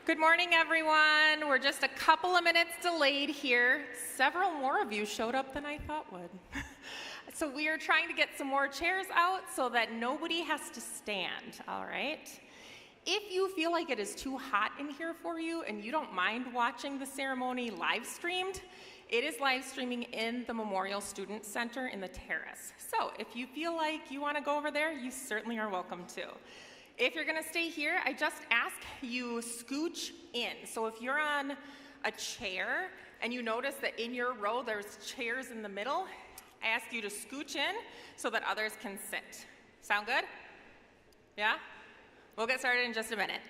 Good morning, everyone. We're just a couple of minutes delayed here. Several more of you showed up than I thought would. So we are trying to get some more chairs out so that nobody has to stand, all right? If you feel like it is too hot in here for you and you don't mind watching the ceremony live streamed, it is live streaming in the Memorial Student Center in the terrace. So if you feel like you want to go over there, you certainly are welcome to. If you're going to stay here, I just ask you scooch in. So if you're on a chair and you notice that in your row there's chairs in the middle, I ask you to scooch in so that others can sit. Sound good? Yeah? We'll get started in just a minute.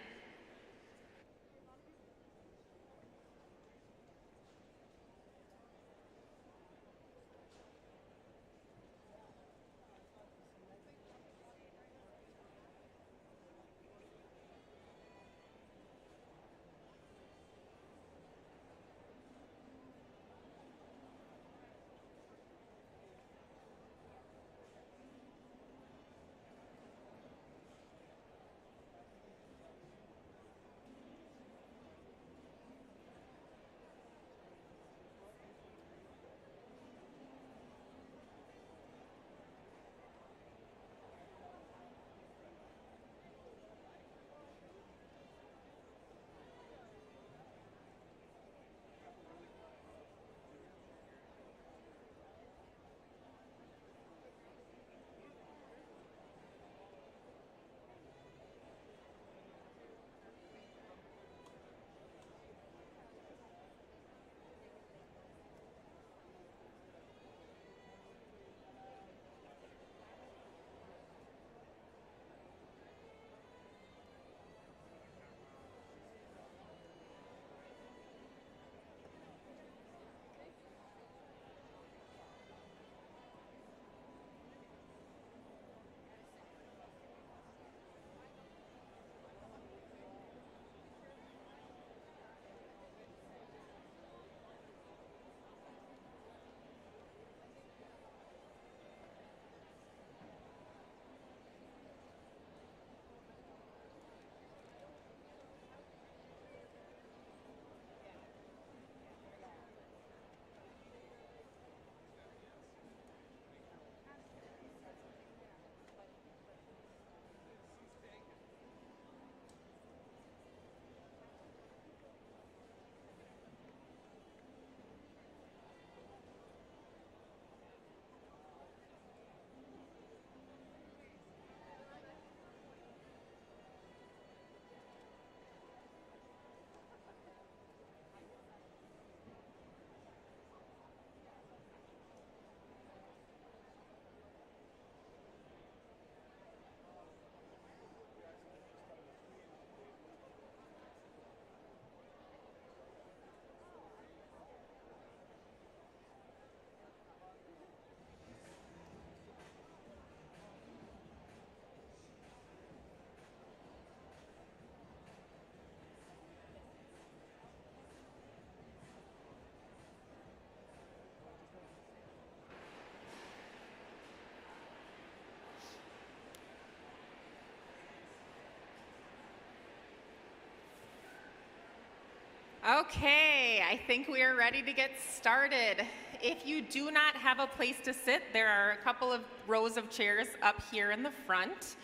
Okay, I think we are ready to get started. If you do not have a place to sit, there are a couple of rows of chairs up here in the front.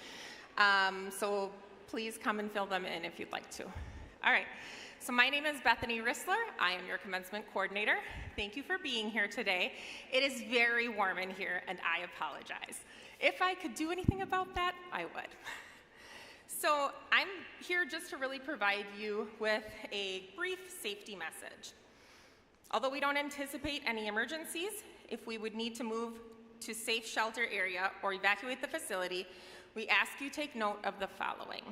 So please come and fill them in if you'd like to. All right, so my name is Bethany Rissler. I am your commencement coordinator. Thank you for being here today. It is very warm in here, and I apologize. If I could do anything about that, I would. So I'm here just to really provide you with a brief safety message. Although we don't anticipate any emergencies, if we would need to move to safe shelter area or evacuate the facility, we ask you take note of the following.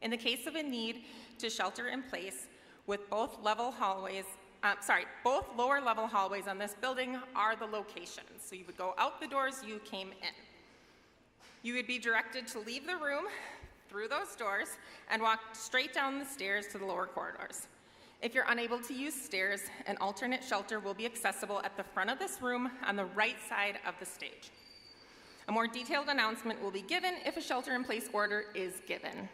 In the case of a need to shelter in place with both lower level hallways on this building are the locations. So you would go out the doors you came in. You would be directed to leave the room through those doors and walk straight down the stairs to the lower corridors. If you're unable to use stairs, an alternate shelter will be accessible at the front of this room on the right side of the stage. A more detailed announcement will be given if a shelter-in-place order is given.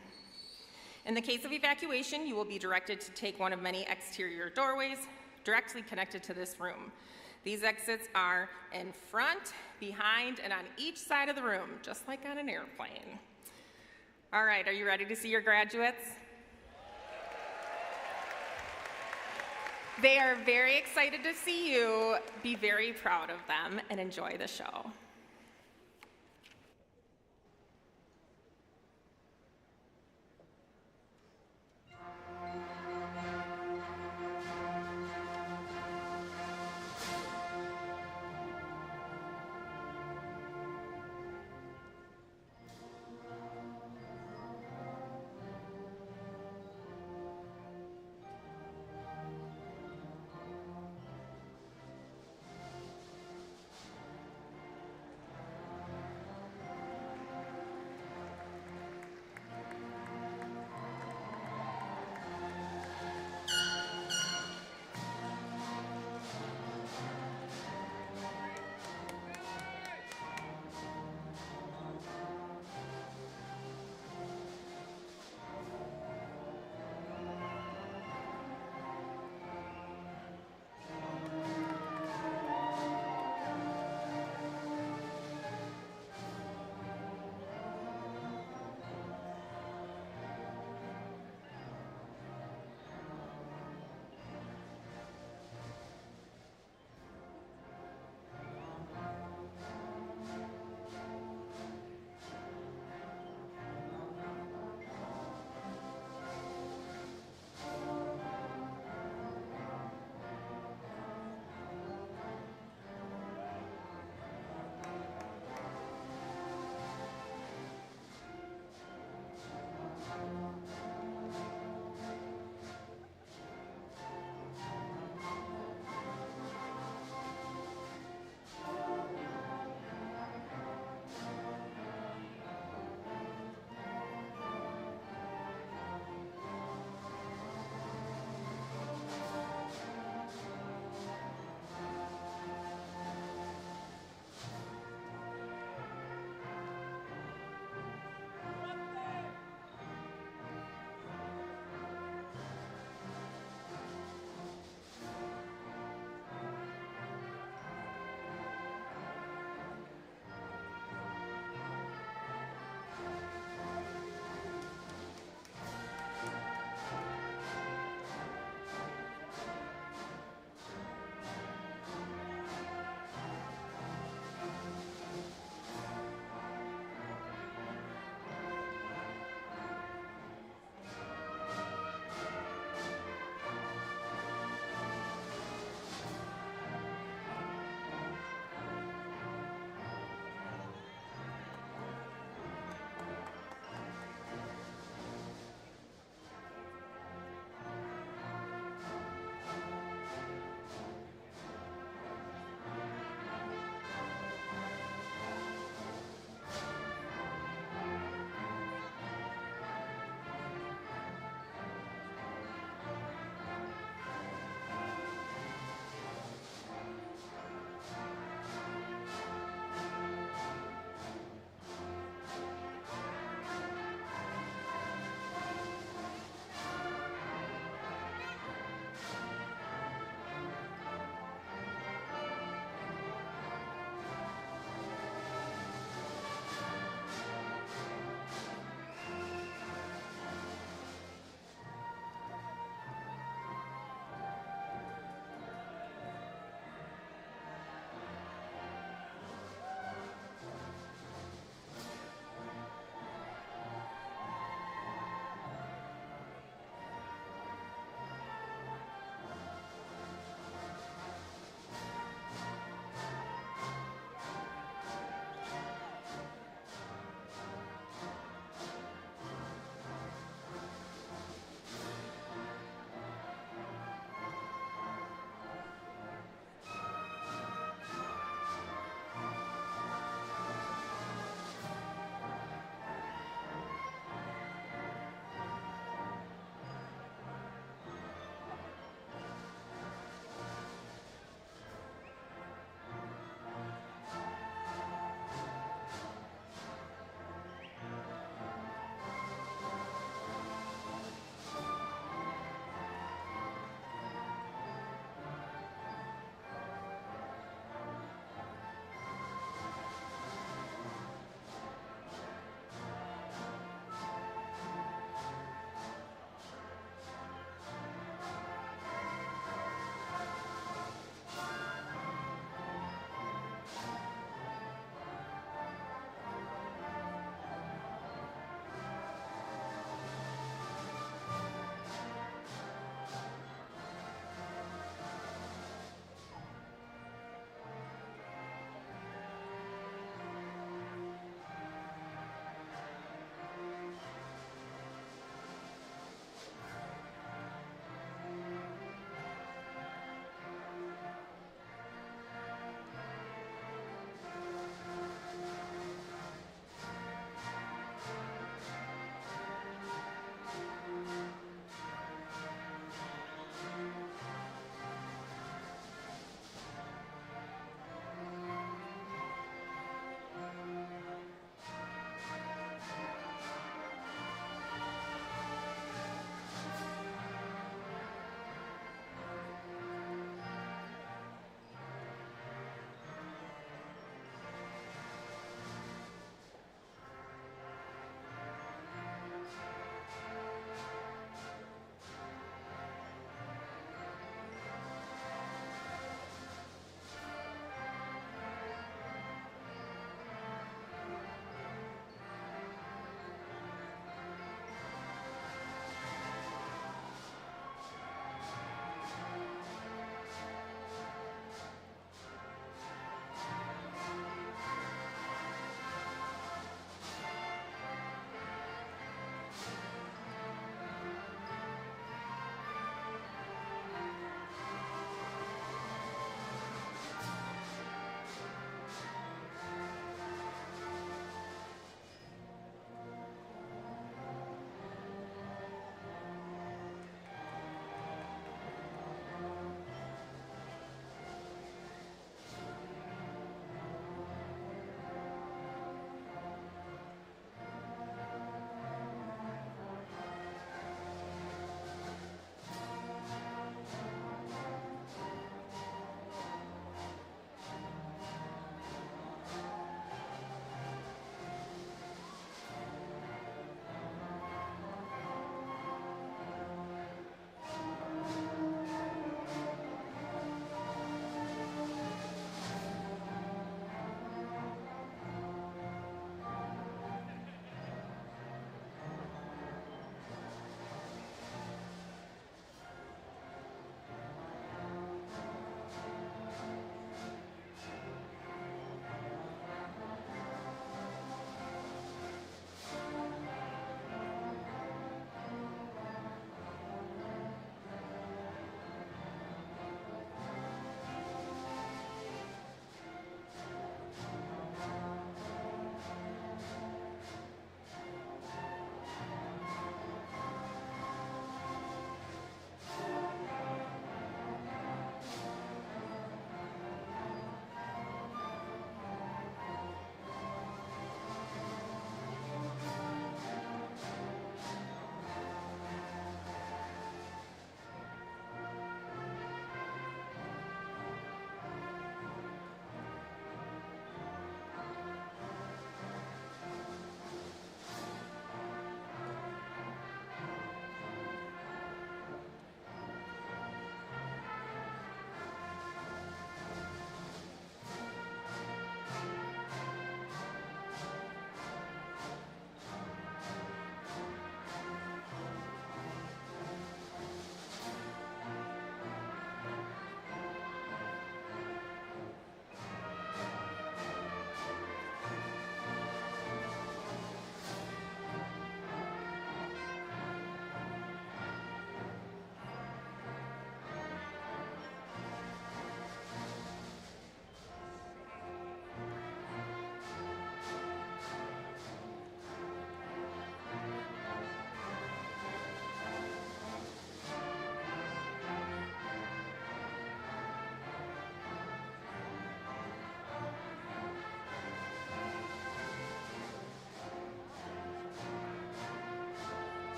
In the case of evacuation, you will be directed to take one of many exterior doorways directly connected to this room. These exits are in front, behind, and on each side of the room, just like on an airplane. All right, are you ready to see your graduates? They are very excited to see you. Be very proud of them and enjoy the show.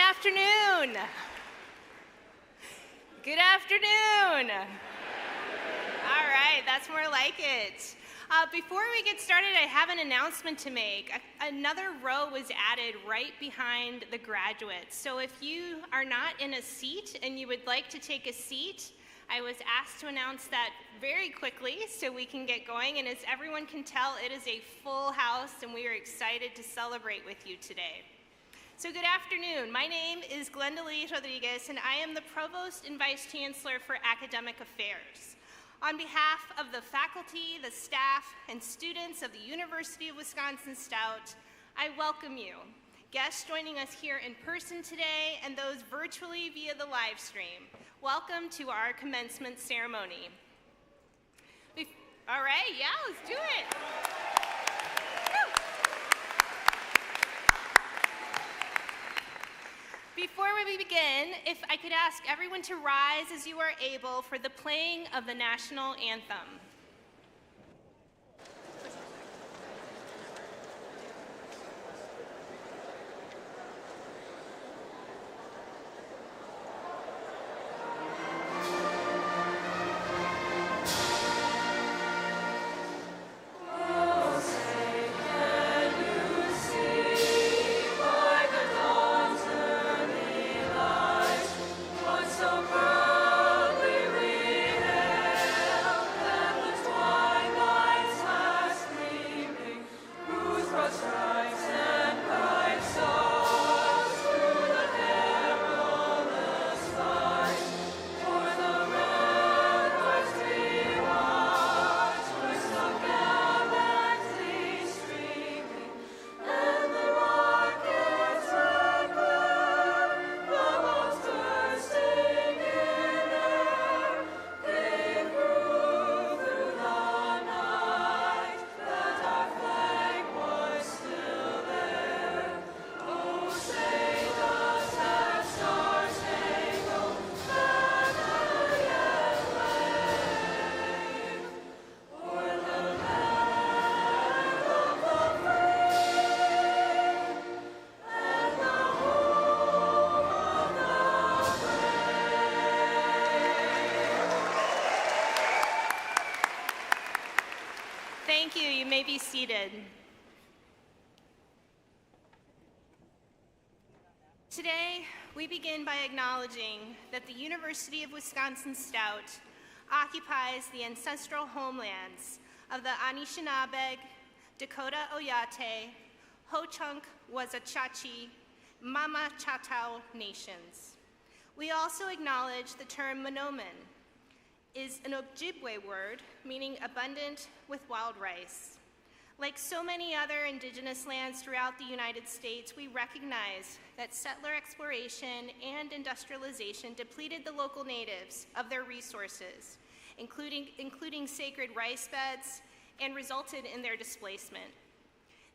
afternoon. Good afternoon. All right, that's more like it. Before we get started, I have an announcement to make. Another row was added right behind the graduates. So if you are not in a seat and you would like to take a seat, I was asked to announce that very quickly so we can get going. And as everyone can tell, it is a full house and we are excited to celebrate with you today. So good afternoon. My name is Glenda Lee Rodriguez and I am the Provost and Vice Chancellor for Academic Affairs. On behalf of the faculty, the staff, and students of the University of Wisconsin-Stout, I welcome you, guests joining us here in person today and those virtually via the live stream. Welcome to our commencement ceremony. All right, yeah, let's do it. Before we begin, if I could ask everyone to rise as you are able for the playing of the national anthem. Thank you. You may be seated. Today, we begin by acknowledging that the University of Wisconsin-Stout occupies the ancestral homelands of the Anishinaabe, Dakota Oyate, Ho-Chunk Wazachachi, Mama Choctaw nations. We also acknowledge the term Monoman is an Ojibwe word meaning abundant with wild rice. Like so many other indigenous lands throughout the United States, we recognize that settler exploration and industrialization depleted the local natives of their resources, including sacred rice beds, and resulted in their displacement.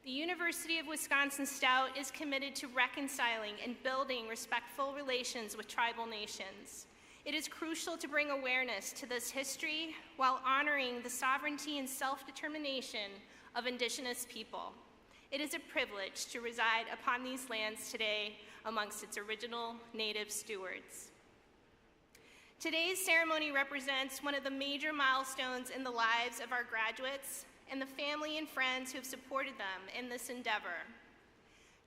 The University of Wisconsin-Stout is committed to reconciling and building respectful relations with tribal nations. It is crucial to bring awareness to this history while honoring the sovereignty and self-determination of Indigenous people. It is a privilege to reside upon these lands today amongst its original Native stewards. Today's ceremony represents one of the major milestones in the lives of our graduates and the family and friends who have supported them in this endeavor.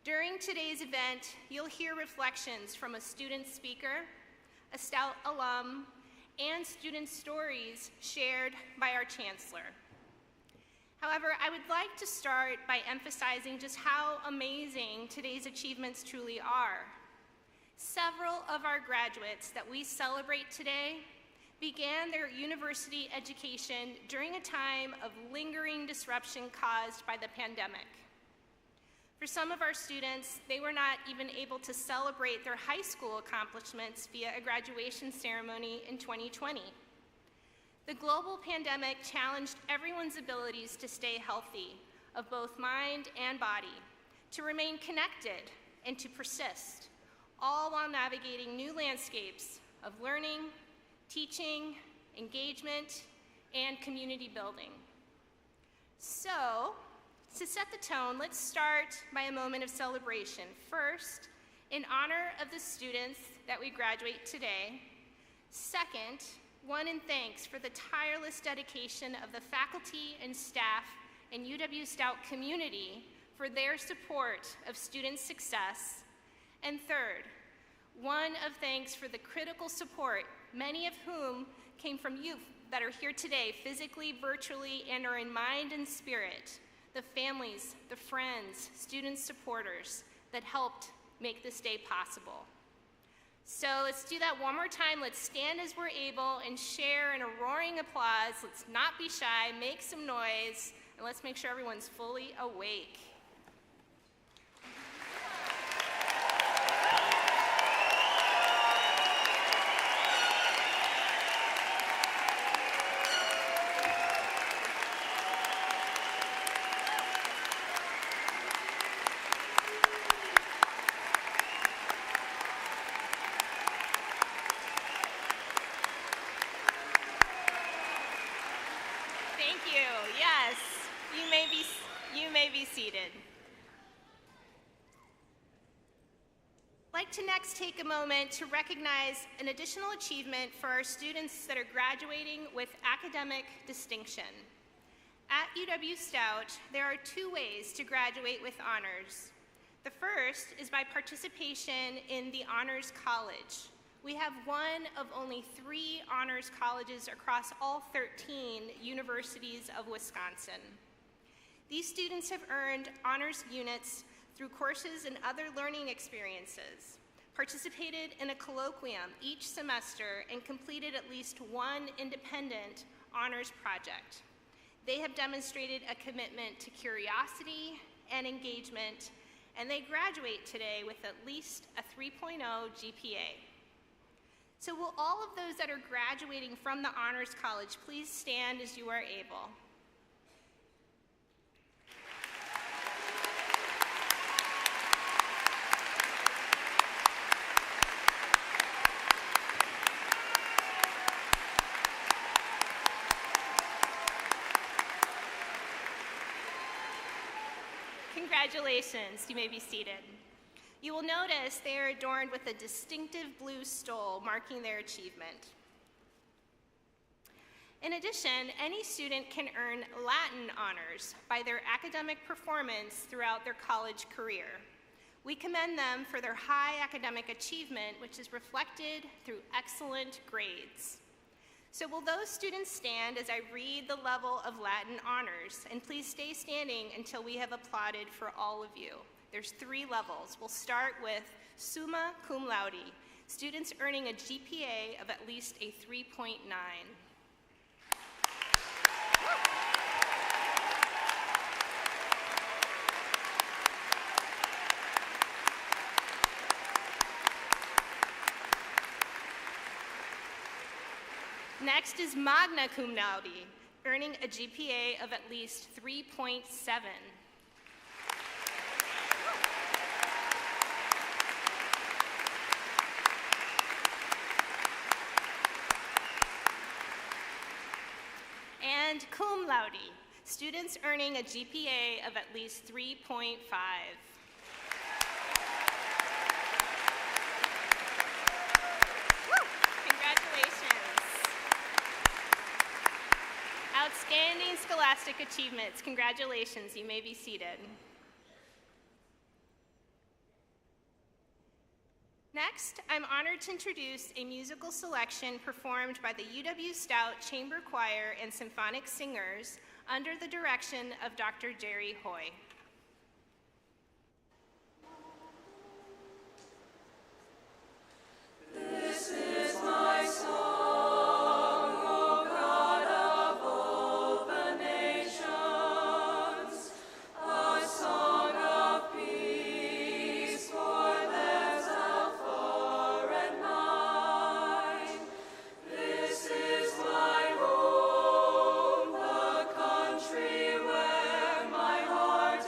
During today's event, you'll hear reflections from a student speaker, a Stout alum, and student stories shared by our Chancellor. However, I would like to start by emphasizing just how amazing today's achievements truly are. Several of our graduates that we celebrate today began their university education during a time of lingering disruption caused by the pandemic. For some of our students, they were not even able to celebrate their high school accomplishments via a graduation ceremony in 2020. The global pandemic challenged everyone's abilities to stay healthy, of both mind and body, to remain connected, and to persist, all while navigating new landscapes of learning, teaching, engagement, and community building. So, to set the tone, let's start by a moment of celebration. First, in honor of the students that we graduate today. Second, one in thanks for the tireless dedication of the faculty and staff and UW-Stout community for their support of student success. And third, one of thanks for the critical support, many of whom came from you that are here today, physically, virtually, and are in mind and spirit, the families, the friends, student supporters that helped make this day possible. So let's do that one more time. Let's stand as we're able and share in a roaring applause. Let's not be shy, make some noise, and let's make sure everyone's fully awake. You may be seated. I'd like to next take a moment to recognize an additional achievement for our students that are graduating with academic distinction. At UW-Stout, there are two ways to graduate with honors. The first is by participation in the Honors College. We have one of only 3 honors colleges across all 13 universities of Wisconsin. These students have earned honors units through courses and other learning experiences, participated in a colloquium each semester, and completed at least one independent honors project. They have demonstrated a commitment to curiosity and engagement, and they graduate today with at least a 3.0 GPA. So will all of those that are graduating from the Honors College please stand as you are able? Congratulations, you may be seated. You will notice they are adorned with a distinctive blue stole marking their achievement. In addition, any student can earn Latin honors by their academic performance throughout their college career. We commend them for their high academic achievement, which is reflected through excellent grades. So will those students stand as I read the level of Latin honors? And please stay standing until we have applauded for all of you. There's 3 levels. We'll start with summa cum laude, students earning a GPA of at least a 3.9. Next is magna cum laude, earning a GPA of at least 3.7. And cum laude, students earning a GPA of at least 3.5. Outstanding scholastic achievements. Congratulations, you may be seated. Next, I'm honored to introduce a musical selection performed by the UW-Stout Chamber Choir and Symphonic Singers under the direction of Dr. Jerry Hoy. This is my song. Heart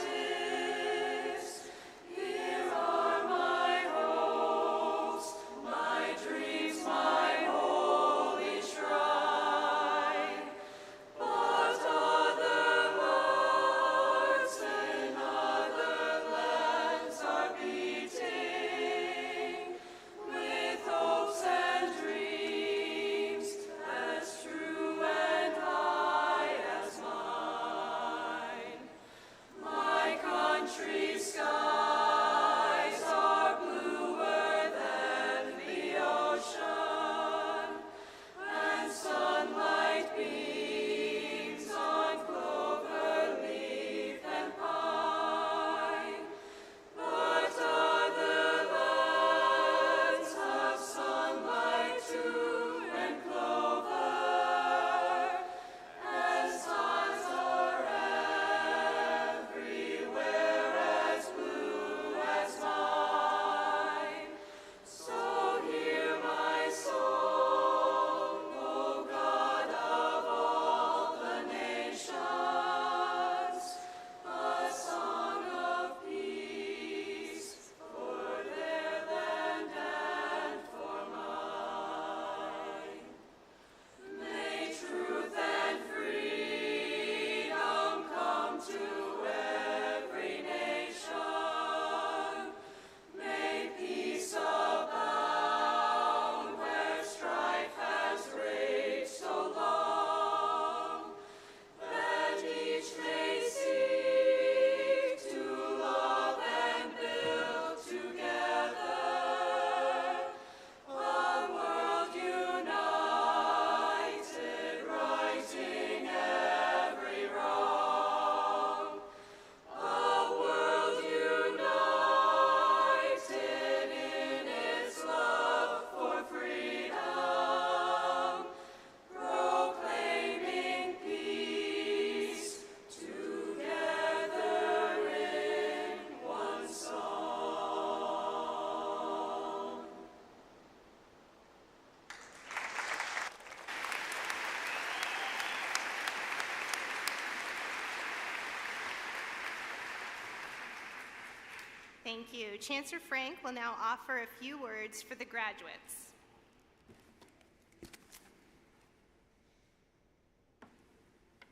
Thank you. Chancellor Frank will now offer a few words for the graduates.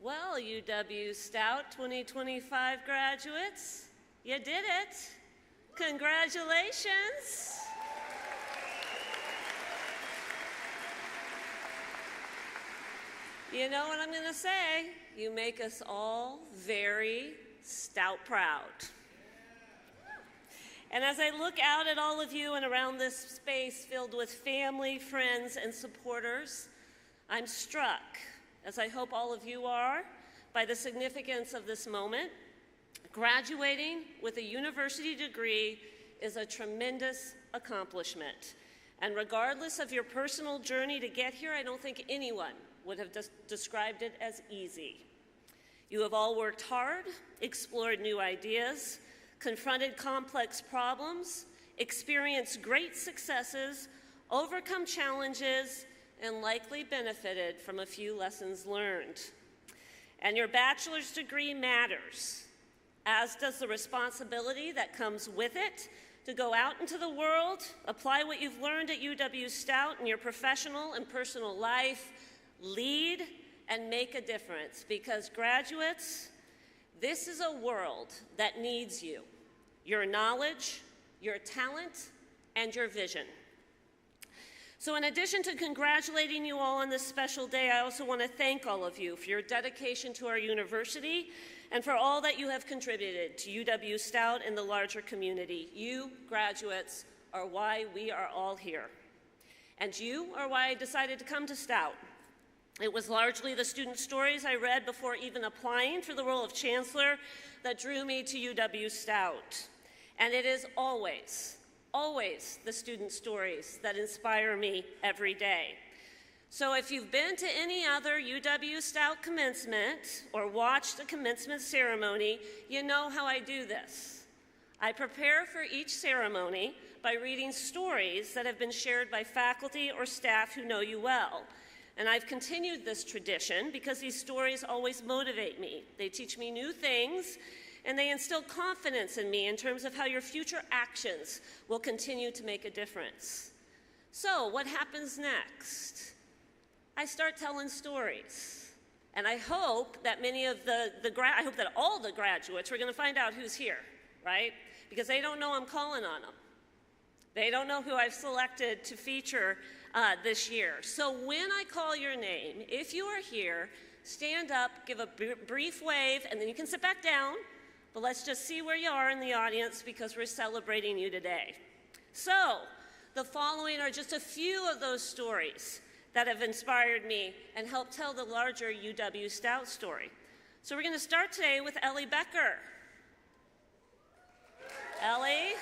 Well, UW-Stout 2025 graduates, you did it. Congratulations. You know what I'm going to say? You make us all very Stout proud. And as I look out at all of you and around this space filled with family, friends, and supporters, I'm struck, as I hope all of you are, by the significance of this moment. Graduating with a university degree is a tremendous accomplishment. And regardless of your personal journey to get here, I don't think anyone would have described it as easy. You have all worked hard, explored new ideas, confronted complex problems, experienced great successes, overcome challenges, and likely benefited from a few lessons learned. And your bachelor's degree matters, as does the responsibility that comes with it to go out into the world, apply what you've learned at UW-Stout in your professional and personal life, lead, and make a difference. Because graduates, this is a world that needs you, your knowledge, your talent, and your vision. So in addition to congratulating you all on this special day, I also want to thank all of you for your dedication to our university and for all that you have contributed to UW-Stout and the larger community. You, graduates, are why we are all here. And you are why I decided to come to Stout. It was largely the student stories I read before even applying for the role of Chancellor that drew me to UW-Stout. And it is always the student stories that inspire me every day. So if you've been to any other UW-Stout commencement or watched a commencement ceremony, you know how I do this. I prepare for each ceremony by reading stories that have been shared by faculty or staff who know you well. And I've continued this tradition because these stories always motivate me. They teach me new things, and they instill confidence in me in terms of how your future actions will continue to make a difference. So what happens next? I start telling stories. And I hope that I hope that all the graduates are going to find out who's here, right? Because they don't know I'm calling on them. They don't know who I've selected to feature this year. So when I call your name, if you are here, stand up, give a brief wave, and then you can sit back down. But let's just see where you are in the audience because we're celebrating you today. So the following are just a few of those stories that have inspired me and helped tell the larger UW-Stout story. So we're going to start today with Ellie Becker. Ellie.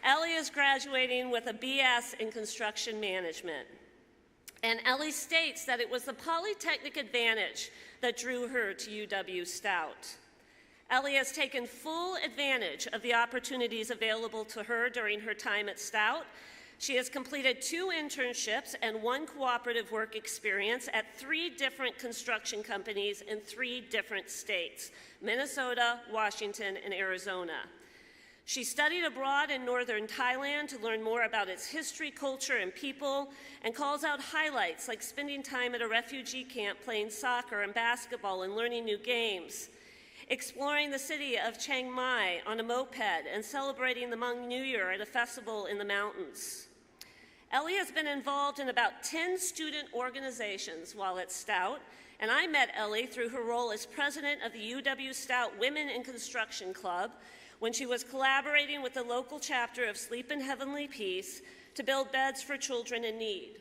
Ellie is graduating with a BS in construction management. And Ellie states that it was the Polytechnic advantage that drew her to UW-Stout. Ellie has taken full advantage of the opportunities available to her during her time at Stout. She has completed 2 internships and 1 cooperative work experience at 3 different construction companies in 3 different states: Minnesota, Washington, and Arizona. She studied abroad in northern Thailand to learn more about its history, culture, and people, and calls out highlights like spending time at a refugee camp playing soccer and basketball and learning new games, exploring the city of Chiang Mai on a moped, and celebrating the Hmong New Year at a festival in the mountains. Ellie has been involved in about 10 student organizations while at Stout, and I met Ellie through her role as president of the UW-Stout Women in Construction Club, when she was collaborating with the local chapter of Sleep in Heavenly Peace to build beds for children in need.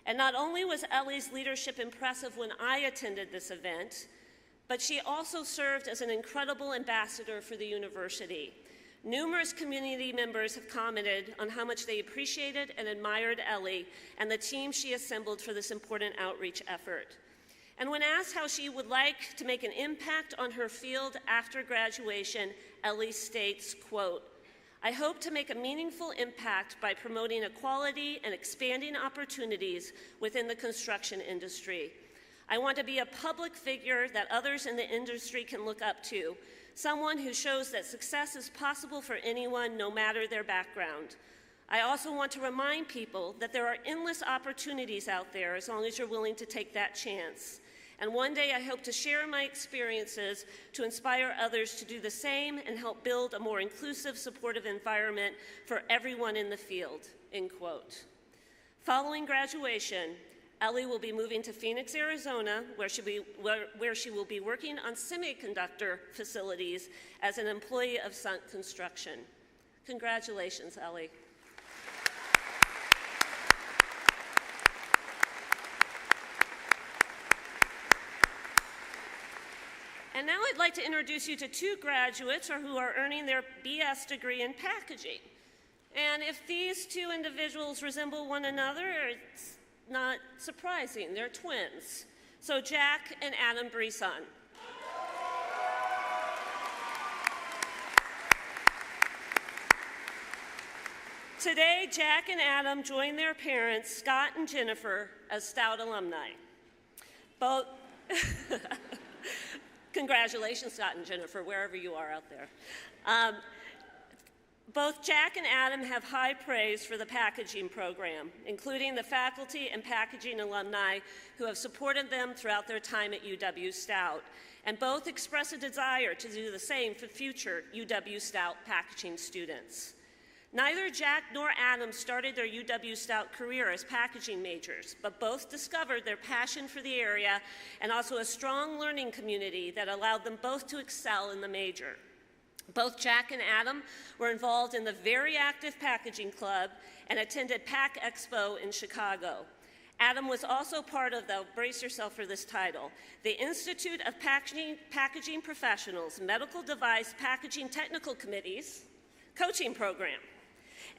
And not only was Ellie's leadership impressive when I attended this event, but she also served as an incredible ambassador for the university. Numerous community members have commented on how much they appreciated and admired Ellie and the team she assembled for this important outreach effort. And when asked how she would like to make an impact on her field after graduation, Ellie states, quote, "I hope to make a meaningful impact by promoting equality and expanding opportunities within the construction industry. I want to be a public figure that others in the industry can look up to, someone who shows that success is possible for anyone, no matter their background. I also want to remind people that there are endless opportunities out there as long as you're willing to take that chance. And one day I hope to share my experiences to inspire others to do the same and help build a more inclusive, supportive environment for everyone in the field, end quote. Following graduation, Ellie will be moving to Phoenix, Arizona, where she will be working on semiconductor facilities as an employee of Sunk Construction. Congratulations, Ellie. And now I'd like to introduce you to two graduates who are earning their BS degree in packaging. And if these two individuals resemble one another, it's not surprising. They're twins. So Jack and Adam Brisson. Today, Jack and Adam join their parents, Scott and Jennifer, as Stout alumni. Both, congratulations, Scott and Jennifer, wherever you are out there. Both Jack and Adam have high praise for the packaging program, including the faculty and packaging alumni who have supported them throughout their time at UW-Stout, and both express a desire to do the same for future UW-Stout packaging students. Neither Jack nor Adam started their UW-Stout career as packaging majors, but both discovered their passion for the area and also a strong learning community that allowed them both to excel in the major. Both Jack and Adam were involved in the very active packaging club and attended Pack Expo in Chicago. Adam was also part of the, brace yourself for this title, the Institute of Packaging Professionals Medical Device Packaging Technical Committee's coaching program.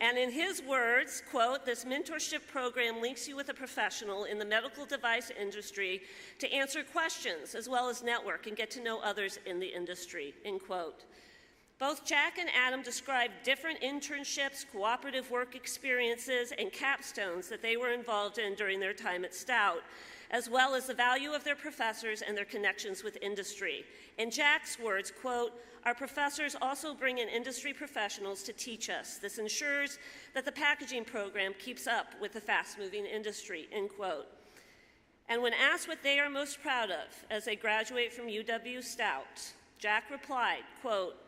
And in his words, quote, "This mentorship program links you with a professional in the medical device industry to answer questions as well as network and get to know others in the industry," end quote. Both Jack and Adam described different internships, cooperative work experiences, and capstones that they were involved in during their time at Stout, as well as the value of their professors and their connections with industry. In Jack's words, quote, "Our professors also bring in industry professionals to teach us. This ensures that the packaging program keeps up with the fast-moving industry," end quote. And when asked what they are most proud of as they graduate from UW-Stout, Jack replied, quote,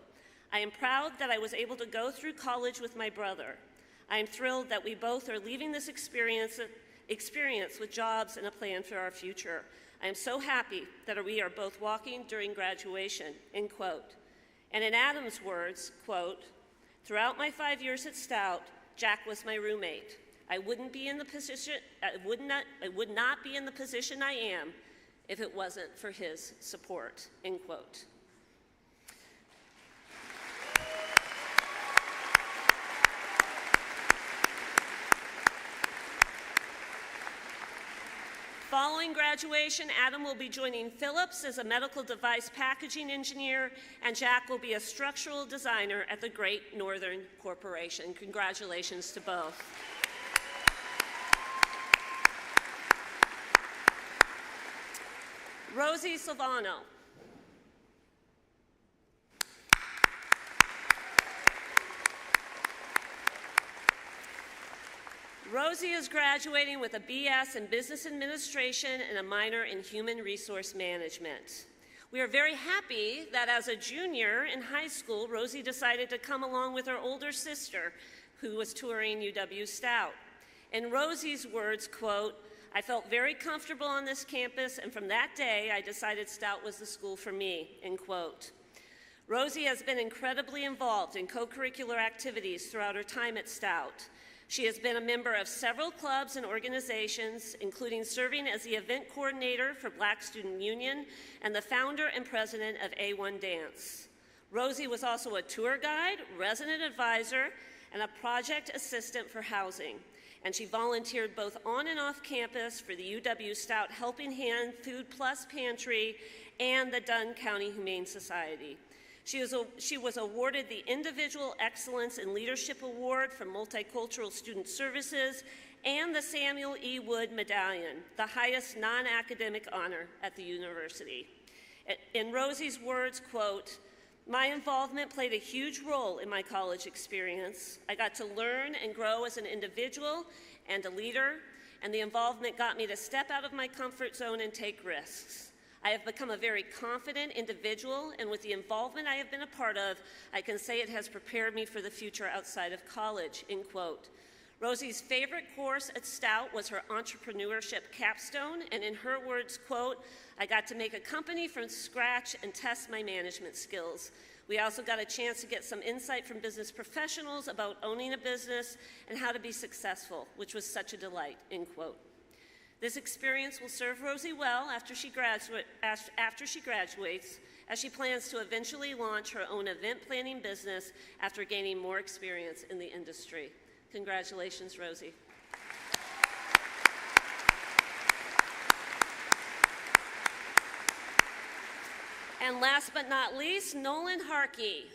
"I am proud that I was able to go through college with my brother. I am thrilled that we both are leaving this experience with jobs and a plan for our future. I am so happy that we are both walking during graduation," end quote. And in Adam's words, quote, "Throughout my 5 years at Stout, Jack was my roommate. I would not be in the position I am if it wasn't for his support," end quote. Following graduation, Adam will be joining Phillips as a medical device packaging engineer, and Jack will be a structural designer at the Great Northern Corporation. Congratulations to both. Rosie Silvano. Rosie is graduating with a BS in Business Administration and a minor in Human Resource Management. We are very happy that as a junior in high school, Rosie decided to come along with her older sister, who was touring UW-Stout. In Rosie's words, quote, "I felt very comfortable on this campus, and from that day, I decided Stout was the school for me," end quote. Rosie has been incredibly involved in co-curricular activities throughout her time at Stout. She has been a member of several clubs and organizations, including serving as the event coordinator for Black Student Union and the founder and president of A1 Dance. Rosie was also a tour guide, resident advisor, and a project assistant for housing. And she volunteered both on and off campus for the UW-Stout Helping Hand Food Plus Pantry and the Dunn County Humane Society. She was awarded the Individual Excellence in Leadership Award from Multicultural Student Services and the Samuel E. Wood Medallion, the highest non-academic honor at the university. In Rosie's words, quote, "My involvement played a huge role in my college experience. I got to learn and grow as an individual and a leader, and the involvement got me to step out of my comfort zone and take risks. I have become a very confident individual, and with the involvement I have been a part of, I can say it has prepared me for the future outside of college," end quote. Rosie's favorite course at Stout was her entrepreneurship capstone, and in her words, quote, "I got to make a company from scratch and test my management skills. We also got a chance to get some insight from business professionals about owning a business and how to be successful, which was such a delight," end quote. This experience will serve Rosie well after she graduates, as she plans to eventually launch her own event planning business after gaining more experience in the industry. Congratulations, Rosie. And last but not least, Nolan Harkey.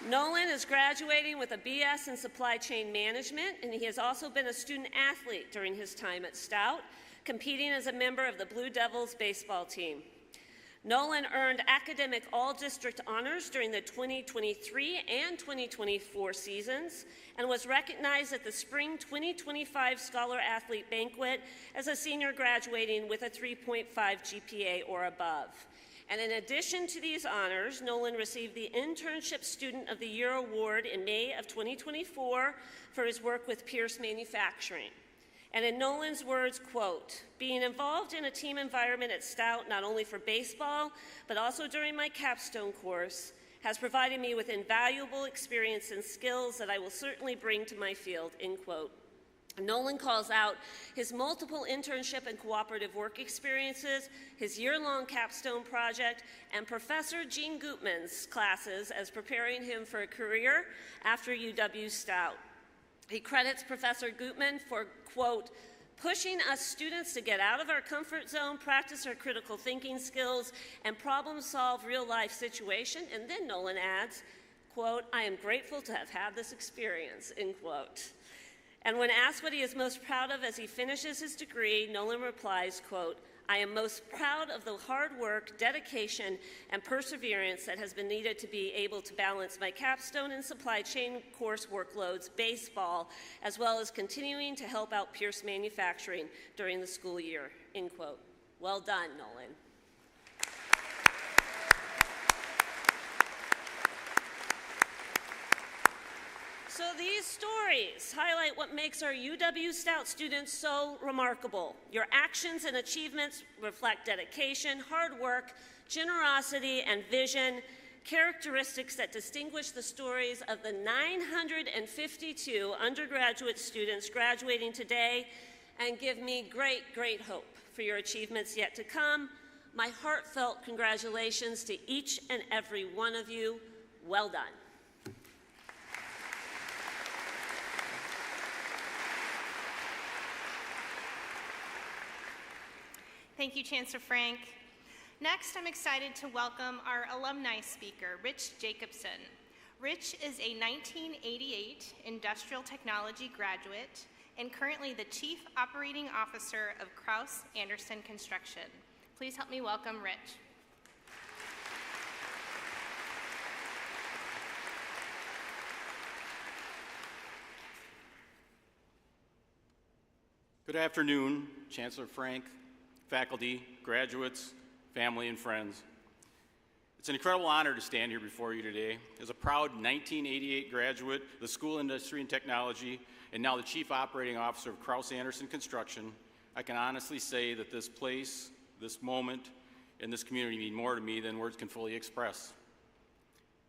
Nolan is graduating with a BS in Supply Chain Management, and he has also been a student athlete during his time at Stout, competing as a member of the Blue Devils baseball team. Nolan earned academic all-district honors during the 2023 and 2024 seasons and was recognized at the Spring 2025 Scholar Athlete Banquet as a senior graduating with a 3.5 GPA or above. And in addition to these honors, Nolan received the Internship Student of the Year Award in May of 2024 for his work with Pierce Manufacturing. And in Nolan's words, quote, "Being involved in a team environment at Stout, not only for baseball, but also during my capstone course, has provided me with invaluable experience and skills that I will certainly bring to my field," end quote. Nolan calls out his multiple internship and cooperative work experiences, his year-long capstone project, and Professor Gene Gutman's classes as preparing him for a career after UW-Stout. He credits Professor Gutman for, quote, "pushing us students to get out of our comfort zone, practice our critical thinking skills, and problem-solve real-life situation." And then Nolan adds, quote, "I am grateful to have had this experience," end quote. And when asked what he is most proud of as he finishes his degree, Nolan replies, quote, "I am most proud of the hard work, dedication, and perseverance that has been needed to be able to balance my capstone and supply chain course workloads, baseball, as well as continuing to help out Pierce Manufacturing during the school year," end quote. Well done, Nolan. So these stories highlight what makes our UW-Stout students so remarkable. Your actions and achievements reflect dedication, hard work, generosity, and vision, characteristics that distinguish the stories of the 952 undergraduate students graduating today and give me great, great hope for your achievements yet to come. My heartfelt congratulations to each and every one of you. Well done. Thank you, Chancellor Frank. Next, I'm excited to welcome our alumni speaker, Rich Jacobson. Rich is a 1988 industrial technology graduate and currently the Chief Operating Officer of Kraus Anderson Construction. Please help me welcome Rich. Good afternoon, Chancellor Frank, faculty, graduates, family, and friends. It's an incredible honor to stand here before you today. As a proud 1988 graduate of the School of Industry and Technology, and now the Chief Operating Officer of Kraus Anderson Construction, I can honestly say that this place, this moment, and this community mean more to me than words can fully express.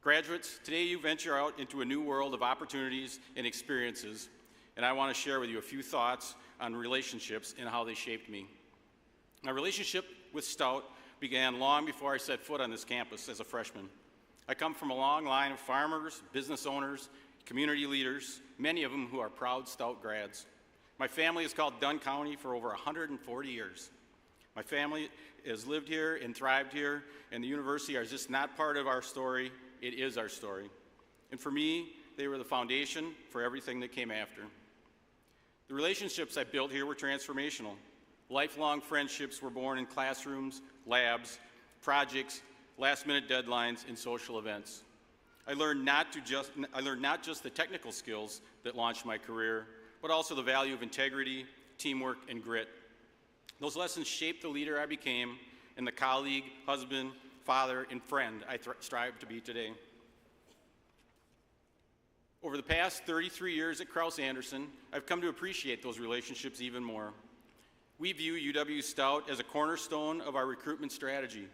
Graduates, today you venture out into a new world of opportunities and experiences, and I want to share with you a few thoughts on relationships and how they shaped me. My relationship with Stout began long before I set foot on this campus as a freshman. I come from a long line of farmers, business owners, community leaders, many of them who are proud Stout grads. My family has called Dunn County for over 140 years. My family has lived here and thrived here, and the university are just not part of our story, it is our story. And for me, they were the foundation for everything that came after. The relationships I built here were transformational. Lifelong friendships were born in classrooms, labs, projects, last-minute deadlines, and social events. I learned not just the technical skills that launched my career, but also the value of integrity, teamwork, and grit. Those lessons shaped the leader I became and the colleague, husband, father, and friend I strive to be today. Over the past 33 years at Krause-Anderson, I've come to appreciate those relationships even more. We view UW-Stout as a cornerstone of our recruitment strategy,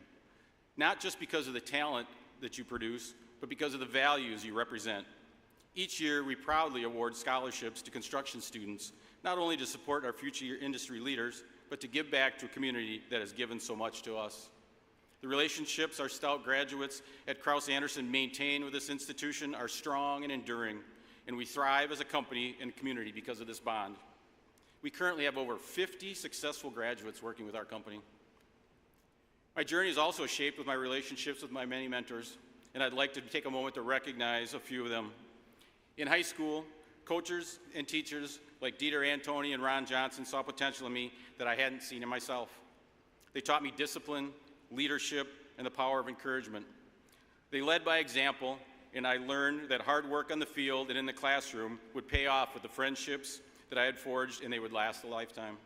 not just because of the talent that you produce, but because of the values you represent. Each year, we proudly award scholarships to construction students, not only to support our future industry leaders, but to give back to a community that has given so much to us. The relationships our Stout graduates at Krause-Anderson maintain with this institution are strong and enduring, and we thrive as a company and community because of this bond. We currently have over 50 successful graduates working with our company. My journey is also shaped with my relationships with my many mentors, and I'd like to take a moment to recognize a few of them. In high school, coaches and teachers like Dieter Antoni and Ron Johnson saw potential in me that I hadn't seen in myself. They taught me discipline, leadership, and the power of encouragement. They led by example, and I learned that hard work on the field and in the classroom would pay off with the friendships that I had forged, and they would last a lifetime.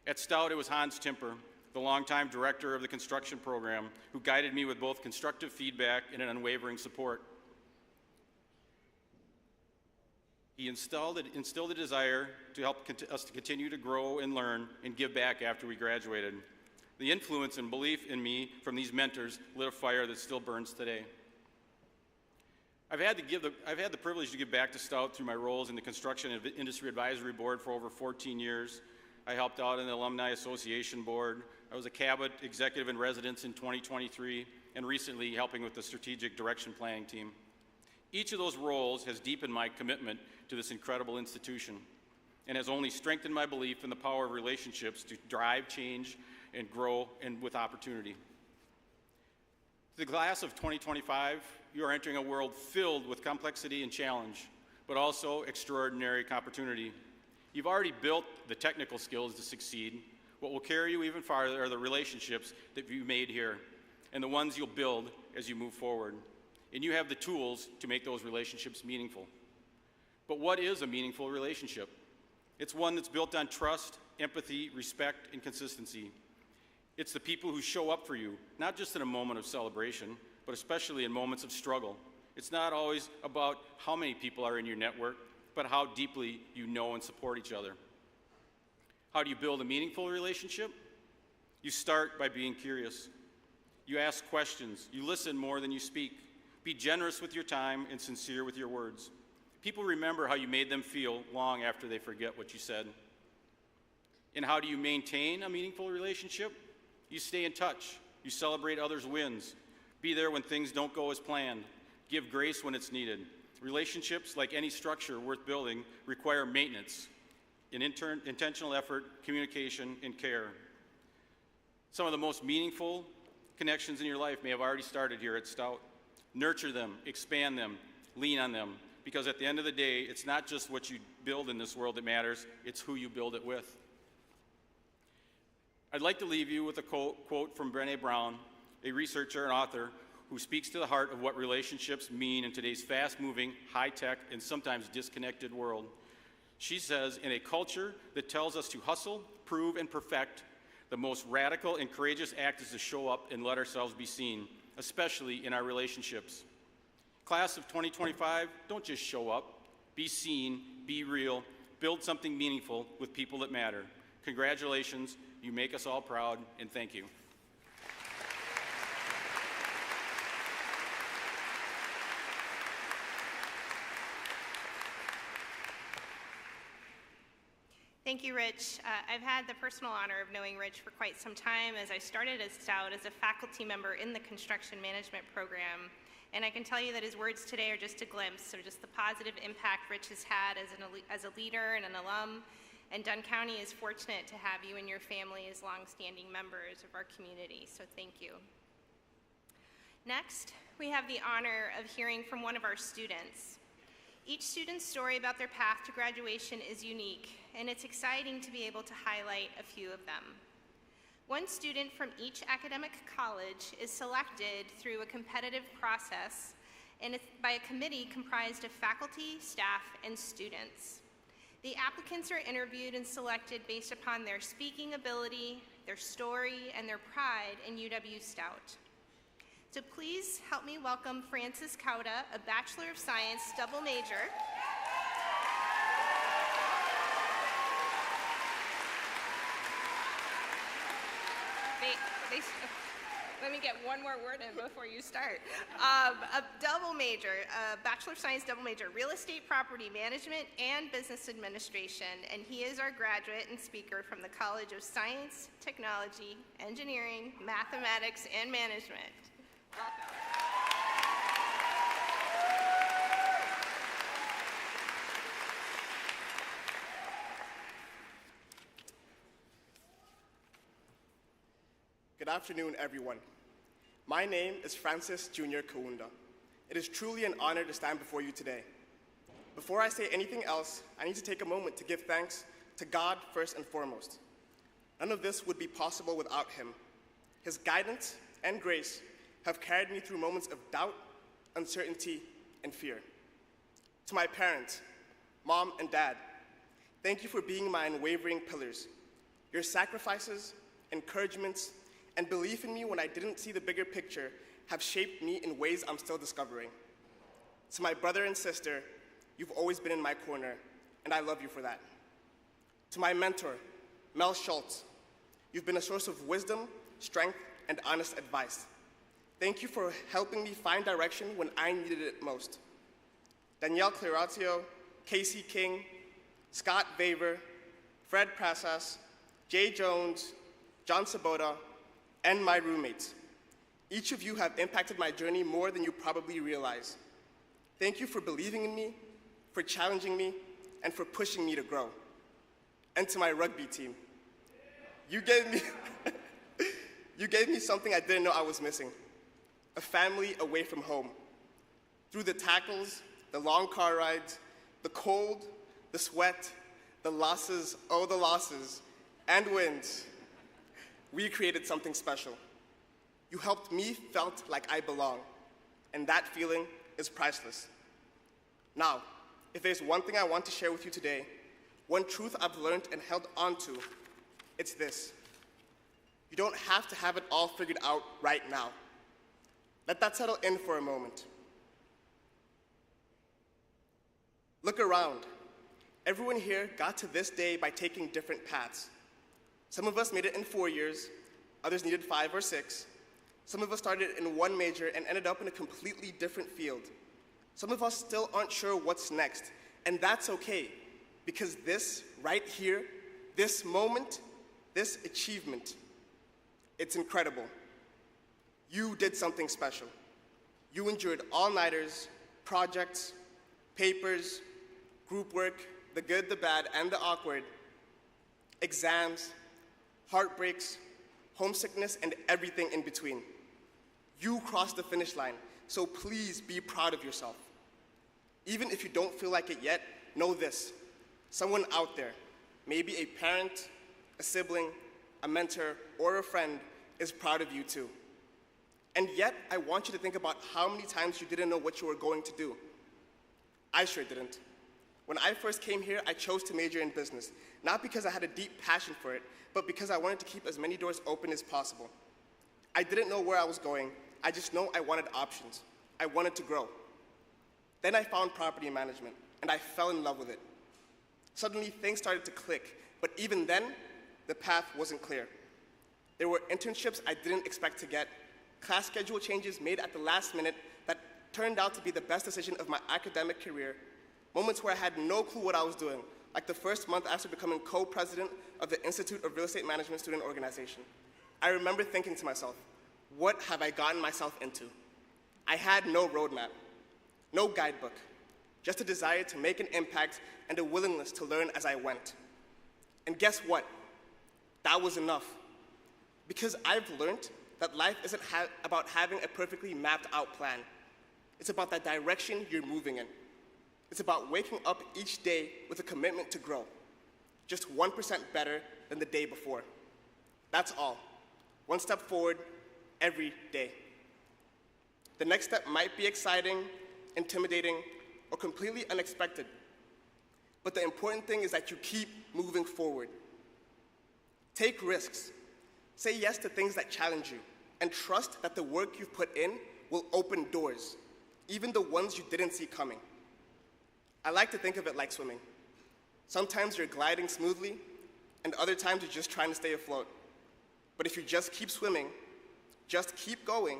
At Stout, it was Hans Timper, the longtime director of the construction program, who guided me with both constructive feedback and an unwavering support. He instilled a desire to help us to continue to grow and learn and give back after we graduated. The influence and belief in me from these mentors lit a fire that still burns today. I've had the privilege to give back to Stout through my roles in the Construction Industry Advisory Board for over 14 years. I helped out in the Alumni Association Board. I was a Cabot Executive in Residence in 2023, and recently helping with the Strategic Direction Planning team. Each of those roles has deepened my commitment to this incredible institution and has only strengthened my belief in the power of relationships to drive change and grow and with opportunity. To the class of 2025, you are entering a world filled with complexity and challenge, but also extraordinary opportunity. You've already built the technical skills to succeed. What will carry you even farther are the relationships that you've made here and the ones you'll build as you move forward. And you have the tools to make those relationships meaningful. But what is a meaningful relationship? It's one that's built on trust, empathy, respect, and consistency. It's the people who show up for you, not just in a moment of celebration, but especially in moments of struggle. It's not always about how many people are in your network, but how deeply you know and support each other. How do you build a meaningful relationship? You start by being curious. You ask questions. You listen more than you speak. Be generous with your time and sincere with your words. People remember how you made them feel long after they forget what you said. And how do you maintain a meaningful relationship? You stay in touch. You celebrate others' wins. Be there when things don't go as planned. Give grace when it's needed. Relationships, like any structure worth building, require maintenance, intentional effort, communication, and care. Some of the most meaningful connections in your life may have already started here at Stout. Nurture them, expand them, lean on them, because at the end of the day, it's not just what you build in this world that matters, it's who you build it with. I'd like to leave you with a quote from Brené Brown, a researcher and author who speaks to the heart of what relationships mean in today's fast-moving, high-tech, and sometimes disconnected world. She says, in a culture that tells us to hustle, prove, and perfect, the most radical and courageous act is to show up and let ourselves be seen, especially in our relationships. Class of 2025, don't just show up. Be seen, be real, build something meaningful with people that matter. Congratulations, you make us all proud, and thank you. Thank you, Rich. I've had the personal honor of knowing Rich for quite some time, as I started at Stout as a faculty member in the construction management program. And I can tell you that his words today are just a glimpse of just the positive impact Rich has had as a leader and an alum, And Dunn County is fortunate to have you and your family as longstanding members of our community, so thank you. Next, we have the honor of hearing from one of our students. Each student's story about their path to graduation is unique, and it's exciting to be able to highlight a few of them. One student from each academic college is selected through a competitive process and it's by a committee comprised of faculty, staff, and students. The applicants are interviewed and selected based upon their speaking ability, their story, and their pride in UW-Stout. So please help me welcome Francis Kauda, a Bachelor of Science double major. Let me get one more word in before you start. A double major, a Bachelor of Science double major, Real Estate Property Management and Business Administration, and he is our graduate and speaker from the College of Science, Technology, Engineering, Mathematics, and Management. Welcome. Good afternoon, everyone. My name is Francis Jr. Kaunda. It is truly an honor to stand before you today. Before I say anything else, I need to take a moment to give thanks to God first and foremost. None of this would be possible without Him. His guidance and grace have carried me through moments of doubt, uncertainty, and fear. To my parents, Mom and Dad, thank you for being my unwavering pillars. Your sacrifices, encouragements, and belief in me when I didn't see the bigger picture have shaped me in ways I'm still discovering. To my brother and sister, you've always been in my corner, and I love you for that. To my mentor, Mel Schultz, you've been a source of wisdom, strength, and honest advice. Thank you for helping me find direction when I needed it most. Danielle Clarazio, Casey King, Scott Vaver, Fred Prasas, Jay Jones, John Sabota, and my roommates. Each of you have impacted my journey more than you probably realize. Thank you for believing in me, for challenging me, and for pushing me to grow. And to my rugby team, you gave me something I didn't know I was missing, a family away from home. Through the tackles, the long car rides, the cold, the sweat, the losses, oh the losses, and wins, we created something special. You helped me felt like I belong, and that feeling is priceless. Now, if there's one thing I want to share with you today, one truth I've learned and held on to, it's this. You don't have to have it all figured out right now. Let that settle in for a moment. Look around. Everyone here got to this day by taking different paths. Some of us made it in 4 years, others needed 5 or 6. Some of us started in one major and ended up in a completely different field. Some of us still aren't sure what's next, and that's okay, because this right here, this moment, this achievement, it's incredible. You did something special. You endured all-nighters, projects, papers, group work, the good, the bad, and the awkward, exams, heartbreaks, homesickness, and everything in between. You crossed the finish line, so please be proud of yourself. Even if you don't feel like it yet, know this. Someone out there, maybe a parent, a sibling, a mentor, or a friend, is proud of you too. And yet, I want you to think about how many times you didn't know what you were going to do. I sure didn't. When I first came here, I chose to major in business, not because I had a deep passion for it, but because I wanted to keep as many doors open as possible. I didn't know where I was going, I just know I wanted options. I wanted to grow. Then I found property management, and I fell in love with it. Suddenly, things started to click, but even then, the path wasn't clear. There were internships I didn't expect to get, class schedule changes made at the last minute that turned out to be the best decision of my academic career, moments where I had no clue what I was doing, like the first month after becoming co-president of the Institute of Real Estate Management student organization. I remember thinking to myself, what have I gotten myself into? I had no roadmap, no guidebook, just a desire to make an impact and a willingness to learn as I went. And guess what? That was enough. Because I've learned that life isn't about having a perfectly mapped out plan. It's about that direction you're moving in. It's about waking up each day with a commitment to grow, just 1% better than the day before. That's all. One step forward every day. The next step might be exciting, intimidating, or completely unexpected. But the important thing is that you keep moving forward. Take risks. Say yes to things that challenge you, and trust that the work you've put in will open doors, even the ones you didn't see coming. I like to think of it like swimming. Sometimes you're gliding smoothly, and other times you're just trying to stay afloat. But if you just keep swimming, just keep going,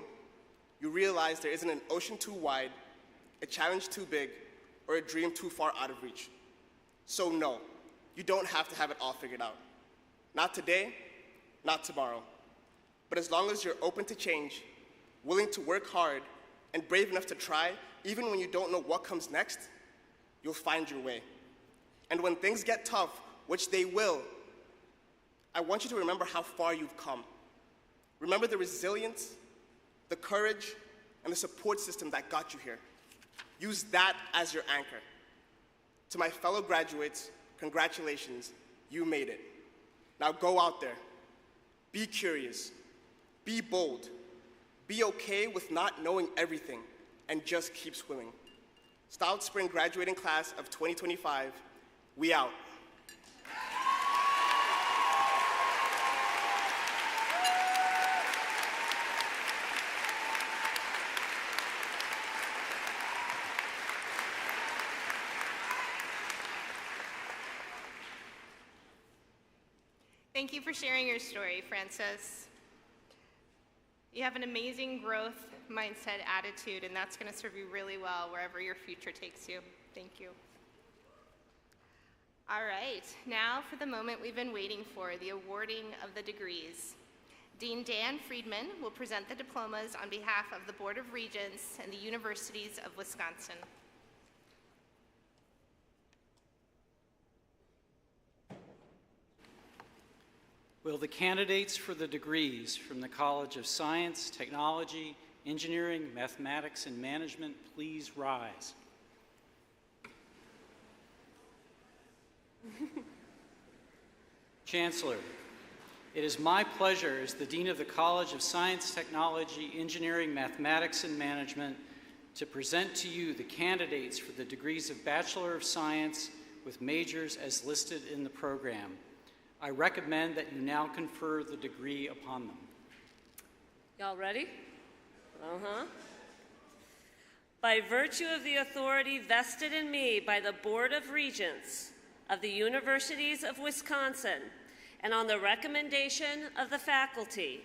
you realize there isn't an ocean too wide, a challenge too big, or a dream too far out of reach. So no, you don't have to have it all figured out. Not today, not tomorrow. But as long as you're open to change, willing to work hard, and brave enough to try, even when you don't know what comes next, you'll find your way. And when things get tough, which they will, I want you to remember how far you've come. Remember the resilience, the courage, and the support system that got you here. Use that as your anchor. To my fellow graduates, congratulations, you made it. Now go out there. Be curious. Be bold. Be okay with not knowing everything, and just keep swimming. Stout Spring graduating class of 2025, we out. Thank you for sharing your story, Francis. You have an amazing growth mindset attitude, and that's going to serve you really well wherever your future takes you. Thank you. All right, now for the moment we've been waiting for, the awarding of the degrees. Dean Dan Friedman will present the diplomas on behalf of the Board of Regents and the Universities of Wisconsin. Will the candidates for the degrees from the College of Science, Technology, Engineering, Mathematics, and Management please rise? Chancellor, it is my pleasure as the Dean of the College of Science, Technology, Engineering, Mathematics, and Management to present to you the candidates for the degrees of Bachelor of Science with majors as listed in the program. I recommend that you now confer the degree upon them. Y'all ready? By virtue of the authority vested in me by the Board of Regents of the Universities of Wisconsin, and on the recommendation of the faculty,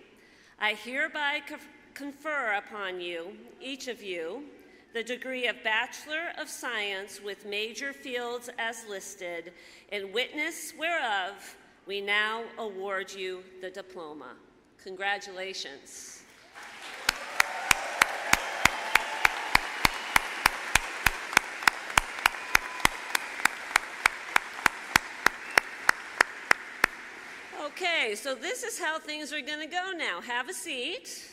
I hereby confer upon you, each of you, the degree of Bachelor of Science with major fields as listed, in witness whereof we now award you the diploma. Congratulations. Okay, so this is how things are going to go now. Have a seat.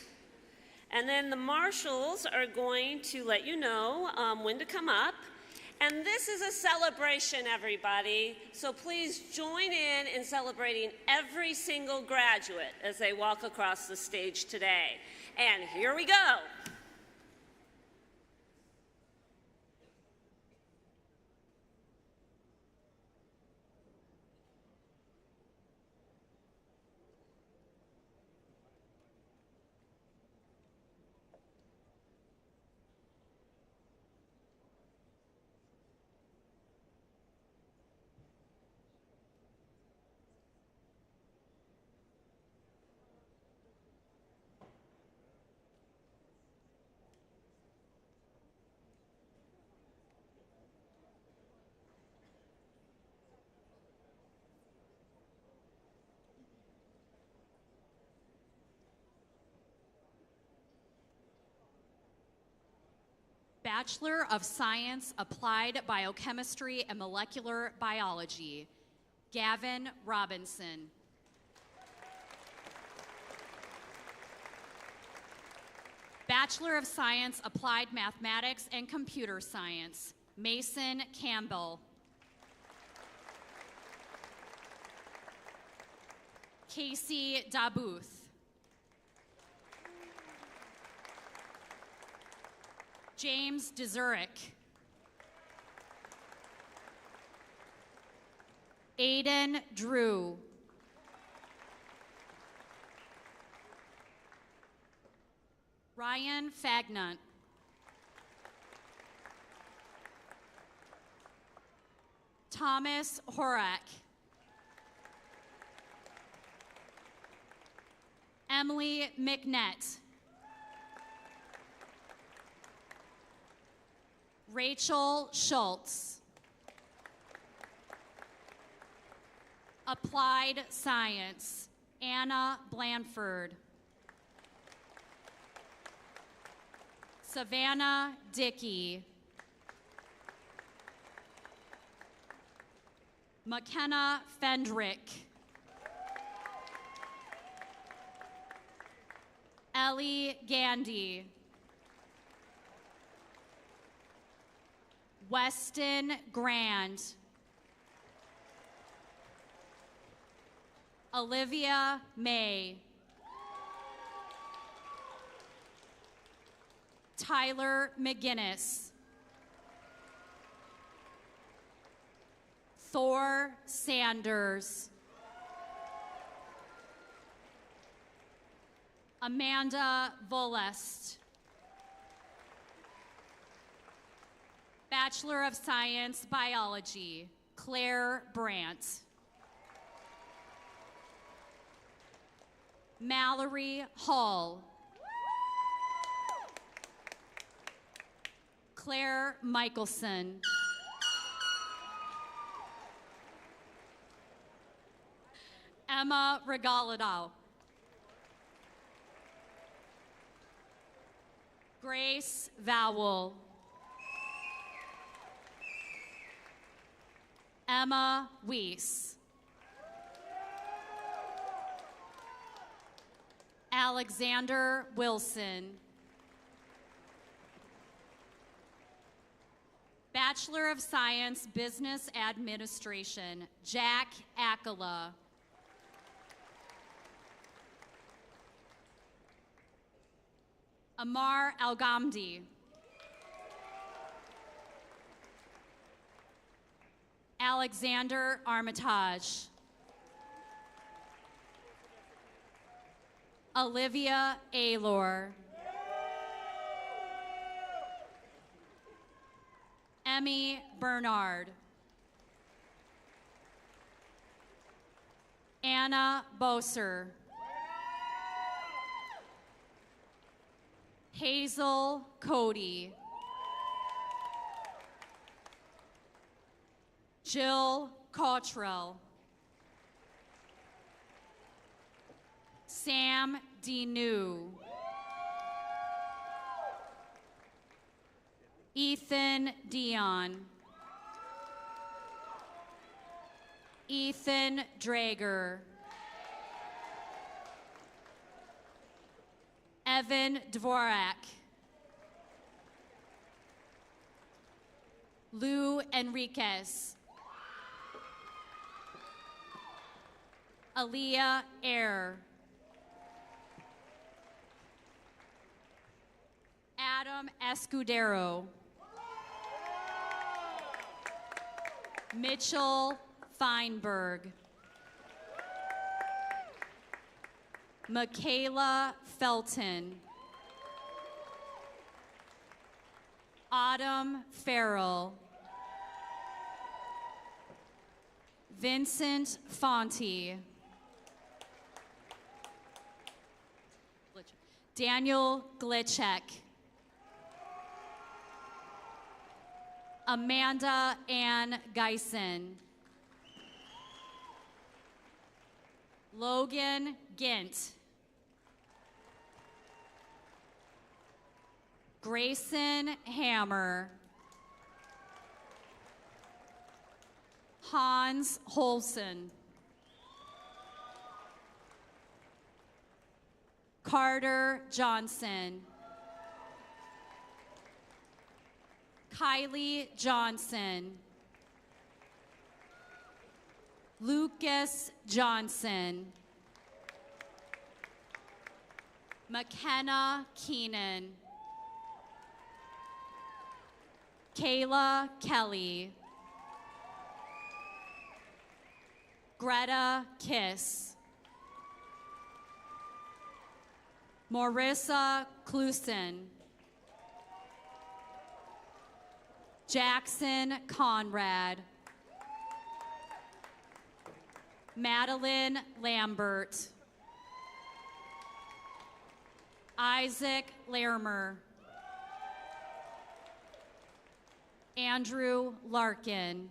And then the marshals are going to let you know when to come up. And this is a celebration, everybody. So please join in celebrating every single graduate as they walk across the stage today. And here we go. Bachelor of Science, Applied Biochemistry and Molecular Biology. Gavin Robinson. Bachelor of Science, Applied Mathematics and Computer Science, Mason Campbell. Casey Dabuth. James Dezurek. Aiden Drew. Ryan Fagnant. Thomas Horak. Emily McNett. Rachel Schultz. Applied Science, Anna Blanford. Savannah Dickey. McKenna Fendrick. Ellie Gandy. Weston Grand. Olivia May. Tyler McGinnis. Thor Sanders. Amanda Volest. Bachelor of Science, Biology, Claire Brandt. Mallory Hall. Claire Michelson. Emma Regalado. Grace Vowell. Emma Weiss. Alexander Wilson. Bachelor of Science, Business Administration, Jack Akala. Amar Algamdi. Alexander Armitage. Olivia Aylor. Emmy Bernard. Anna Boser. Hazel Cody. Jill Cottrell. Sam Denew. Ethan Dion. Ethan Drager. Evan Dvorak. Lou Enriquez. Aaliyah Ayer. Adam Escudero. Mitchell Feinberg. Michaela Felton. Autumn Farrell. Vincent Fonte. Daniel Glitchek. Amanda Ann Geisen. Logan Gint. Grayson Hammer. Hans Holson. Carter Johnson. Kylie Johnson. Lucas Johnson. McKenna Keenan. Kayla Kelly. Greta Kiss. Marissa Clusen. Jackson Conrad. Madeline Lambert. Isaac Larimer. Andrew Larkin.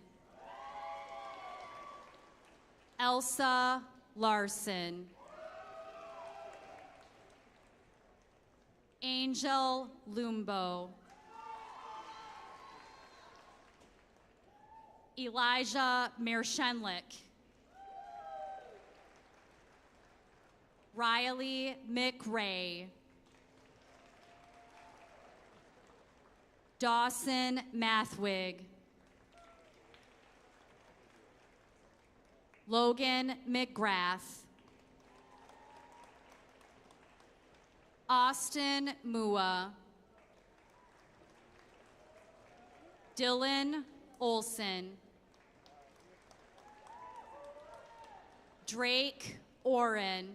Elsa Larson. Angel Lumbo. Elijah Mershenlik. Riley McRae. Dawson Mathwig. Logan McGrath. Austin Mua. Dylan Olson. Drake Oren.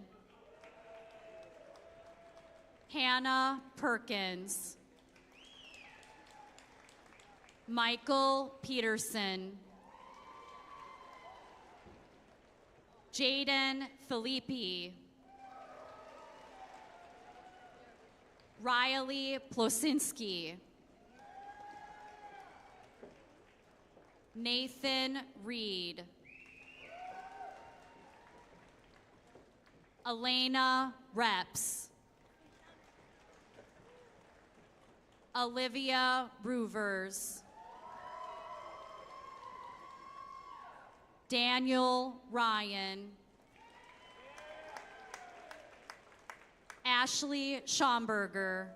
Hannah Perkins. Michael Peterson. Jaden Filippi. Riley Plosinski. Nathan Reed. Elena Reps. Olivia Roovers. Daniel Ryan. Ashley Schomburger.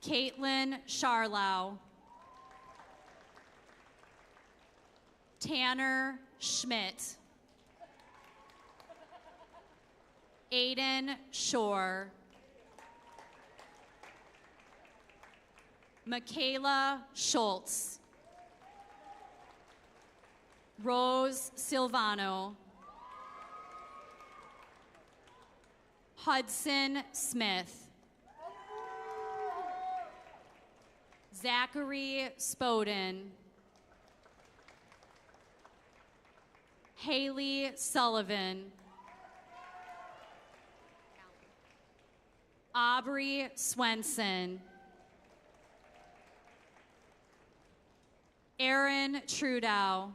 Caitlin Charlau. Tanner Schmidt. Aiden Shore. Michaela Schultz. Rose Silvano. Hudson Smith. Zachary Spoden. Haley Sullivan. Aubrey Swenson. Aaron Trudeau.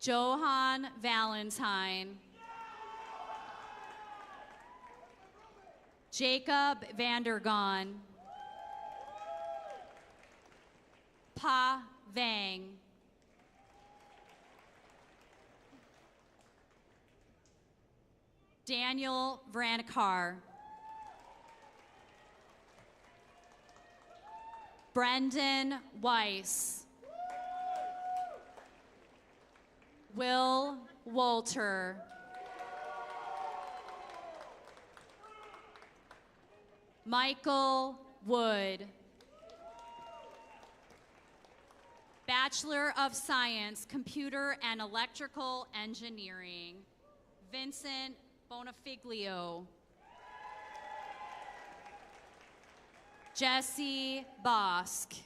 Johan Valentine. Jacob Vandergaan. Pa Vang. Daniel Vranikar. Brendan Weiss. Will Walter. Michael Wood. Bachelor of Science, Computer and Electrical Engineering, Vincent Bonafiglio. Jesse Bosk.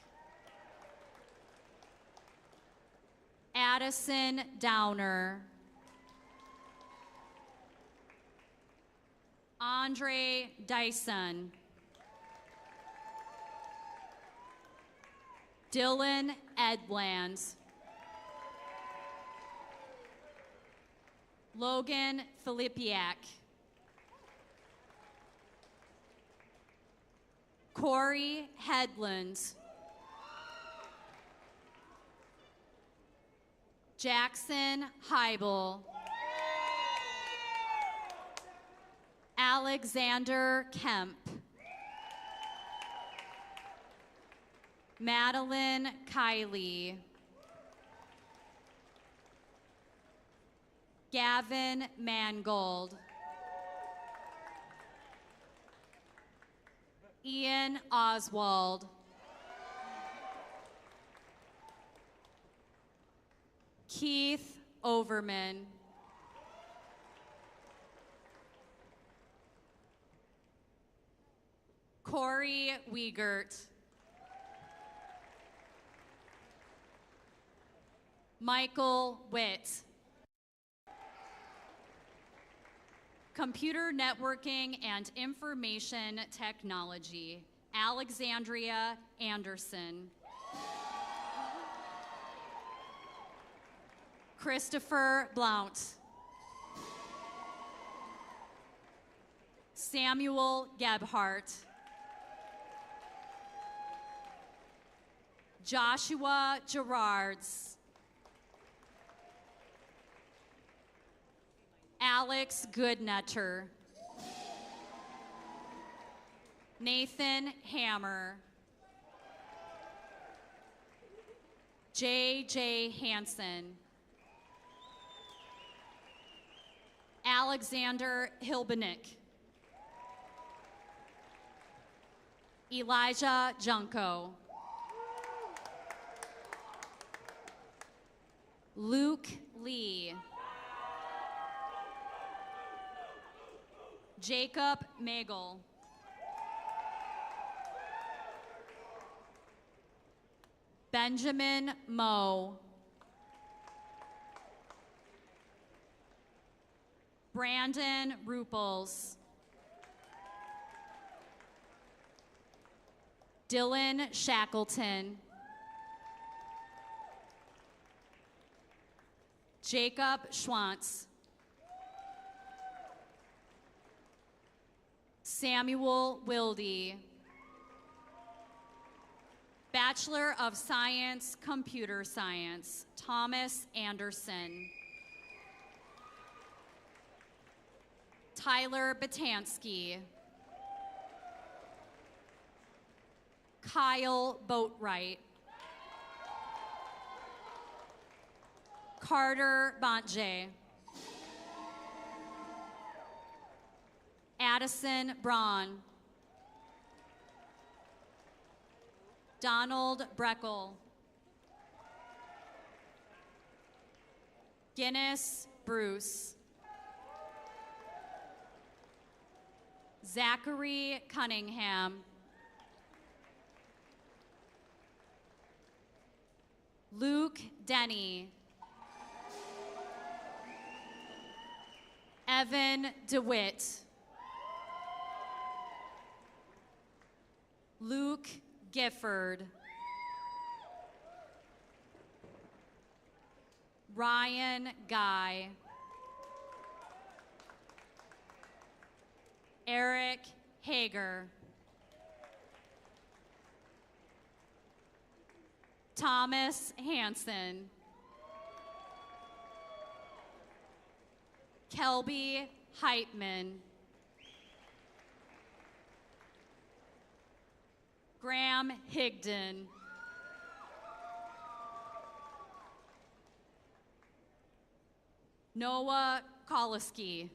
Addison Downer. Andre Dyson. Dylan Edlands. Logan Filipiak. Corey Headland. Jackson Heibel. Alexander Kemp. Madeline Kiley. Gavin Mangold. Ian Oswald. Keith Overman. Corey Wiegert. Michael Witt. Computer Networking and Information Technology, Alexandria Anderson. Christopher Blount. Samuel Gebhardt. Joshua Gerards. Alex Goodnetter. Nathan Hammer. J.J. Hansen. Alexander Hilbenick. Elijah Junko. Luke Lee. Jacob Magel. Benjamin Moe. Brandon Rupels. Dylan Shackleton. Jacob Schwantz. Samuel Wilde. Bachelor of Science, Computer Science, Thomas Anderson. Tyler Batansky. Kyle Boatwright. Carter Bontje. Addison Braun. Donald Breckel. Guinness Bruce. Zachary Cunningham. Luke Denny. Evan DeWitt. Luke Gifford. Ryan Guy. Eric Hager. Thomas Hansen. Kelby Heitman. Graham Higdon. Noah Koliski.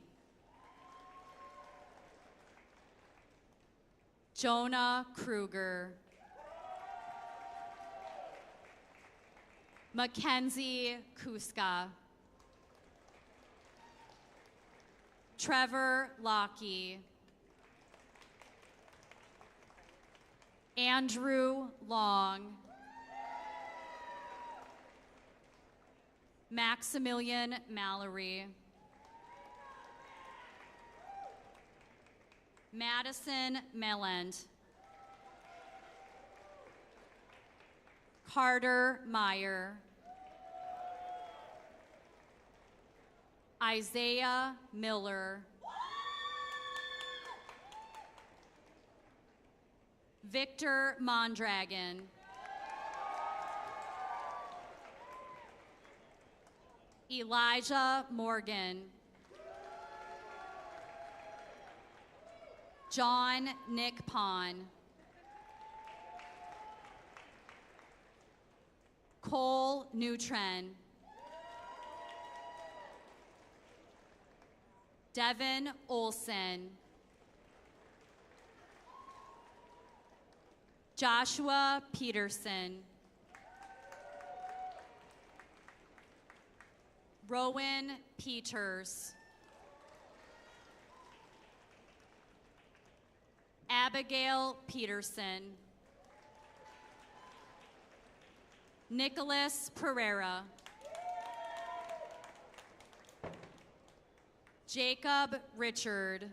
Jonah Kruger. Mackenzie Kuska. Trevor Lockey. Andrew Long. Maximilian Mallory. Madison Melland. Carter Meyer. Isaiah Miller. Victor Mondragon. Elijah Morgan. John Nick Pon. Cole Neutren. Devin Olson. Joshua Peterson. Rowan Peters. Abigail Peterson. Nicholas Pereira. Jacob Richard.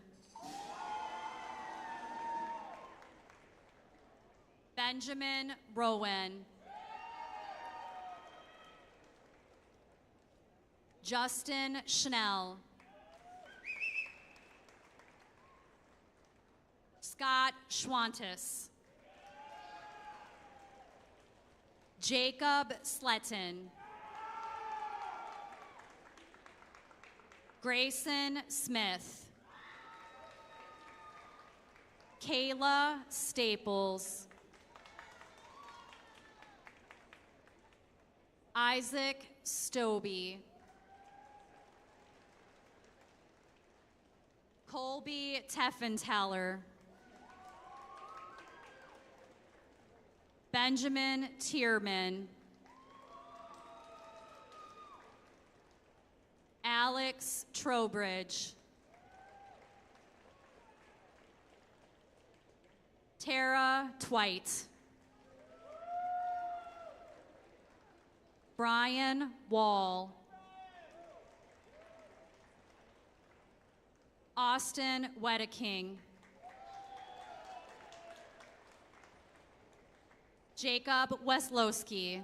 Benjamin Rowan. Justin Schnell. Scott Schwantes. Jacob Sletton. Grayson Smith. Kayla Staples. Isaac Stobie. Colby Teffenthaler. Benjamin Tierman. Alex Trowbridge. Tara Twite. Brian Wall. Austin Wedeking. Jacob Weslowski.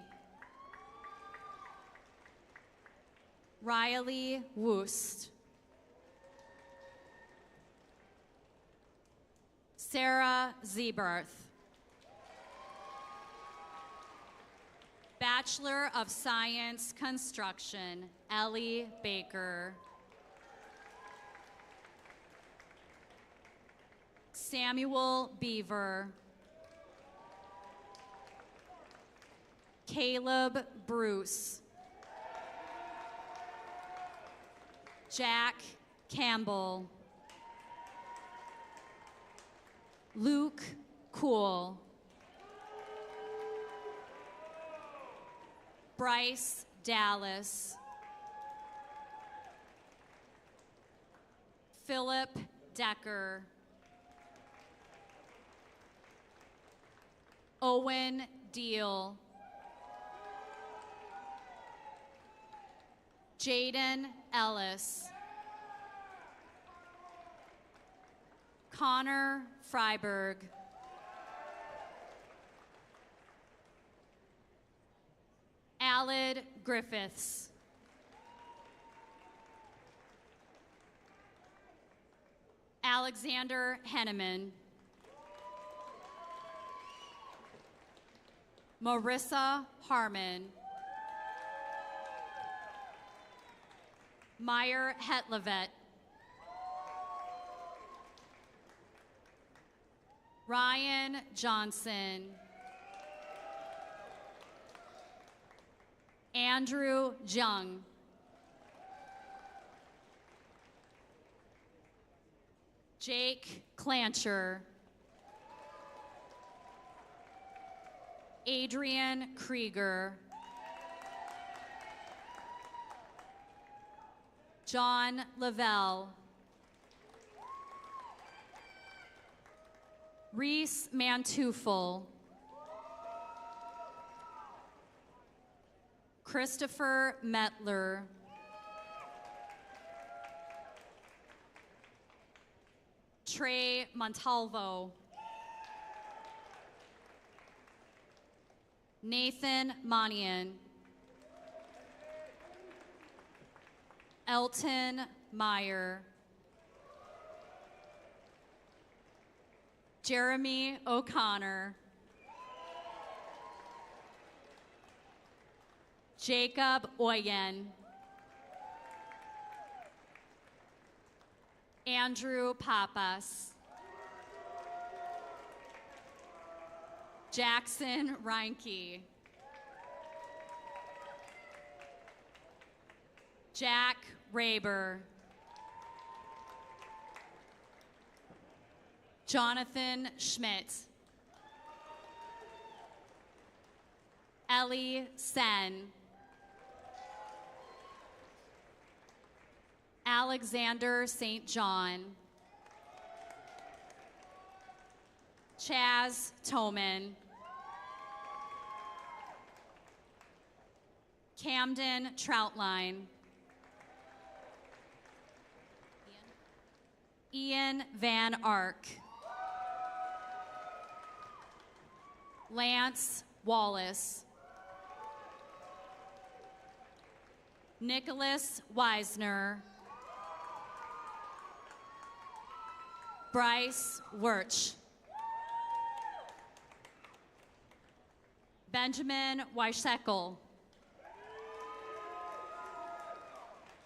Riley Woost. Sarah Zebarth. Bachelor of Science Construction, Ellie Baker. Samuel Beaver. Caleb Bruce. Jack Campbell. Luke Cool. Bryce Dallas. Philip Decker. Owen Deal. Jaden Ellis. Connor Freiberg. Alid Griffiths. Alexander Henneman. Marissa Harmon. Meyer Hetlevet. Ryan Johnson. Andrew Jung. Jake Clancher. Adrian Krieger. John Lavelle. Reese Mantufel. Christopher Metler. Trey Montalvo. Nathan Monian. Elton Meyer. Jeremy O'Connor. Jacob Oyen. Andrew Papas. Jackson Reinke. Jack Raber. Jonathan Schmidt. Ellie Sen. Alexander St. John. Chaz Toman. Camden Troutline. Ian Van Ark. Lance Wallace. Nicholas Weisner. Bryce Wirch. Benjamin Weishekel.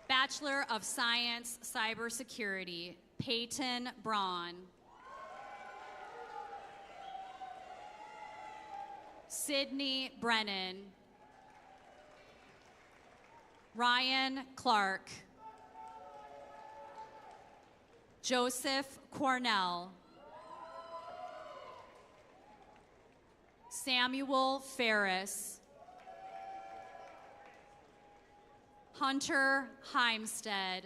Bachelor of Science, Cybersecurity, Peyton Braun. Sydney Brennan. Ryan Clark. Joseph Cornell. Samuel Ferris. Hunter Heimstead.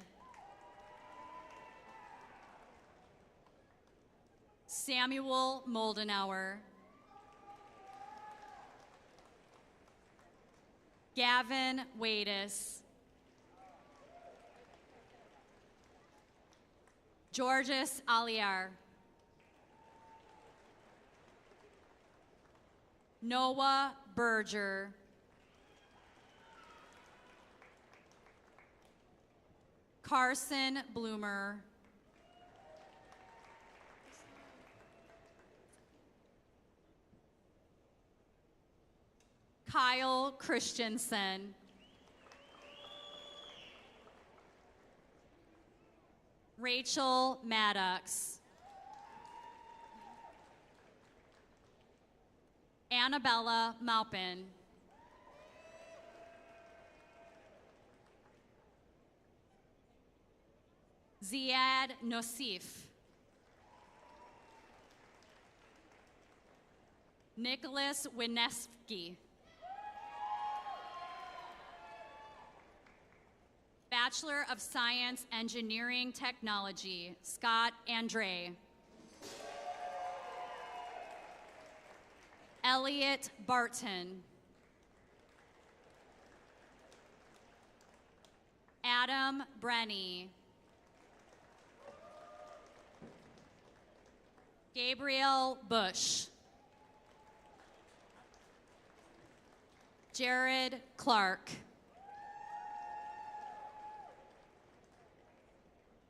Samuel Moldenauer. Gavin Wadis. Georges Aliar. Noah Berger. Carson Bloomer. Kyle Christensen. Rachel Maddox. Annabella Maupin. Ziad Nosif. Nicholas Wineski. Bachelor of Science, Engineering Technology, Scott Andre. Elliot Barton. Adam Brenny. Gabriel Bush. Jared Clark.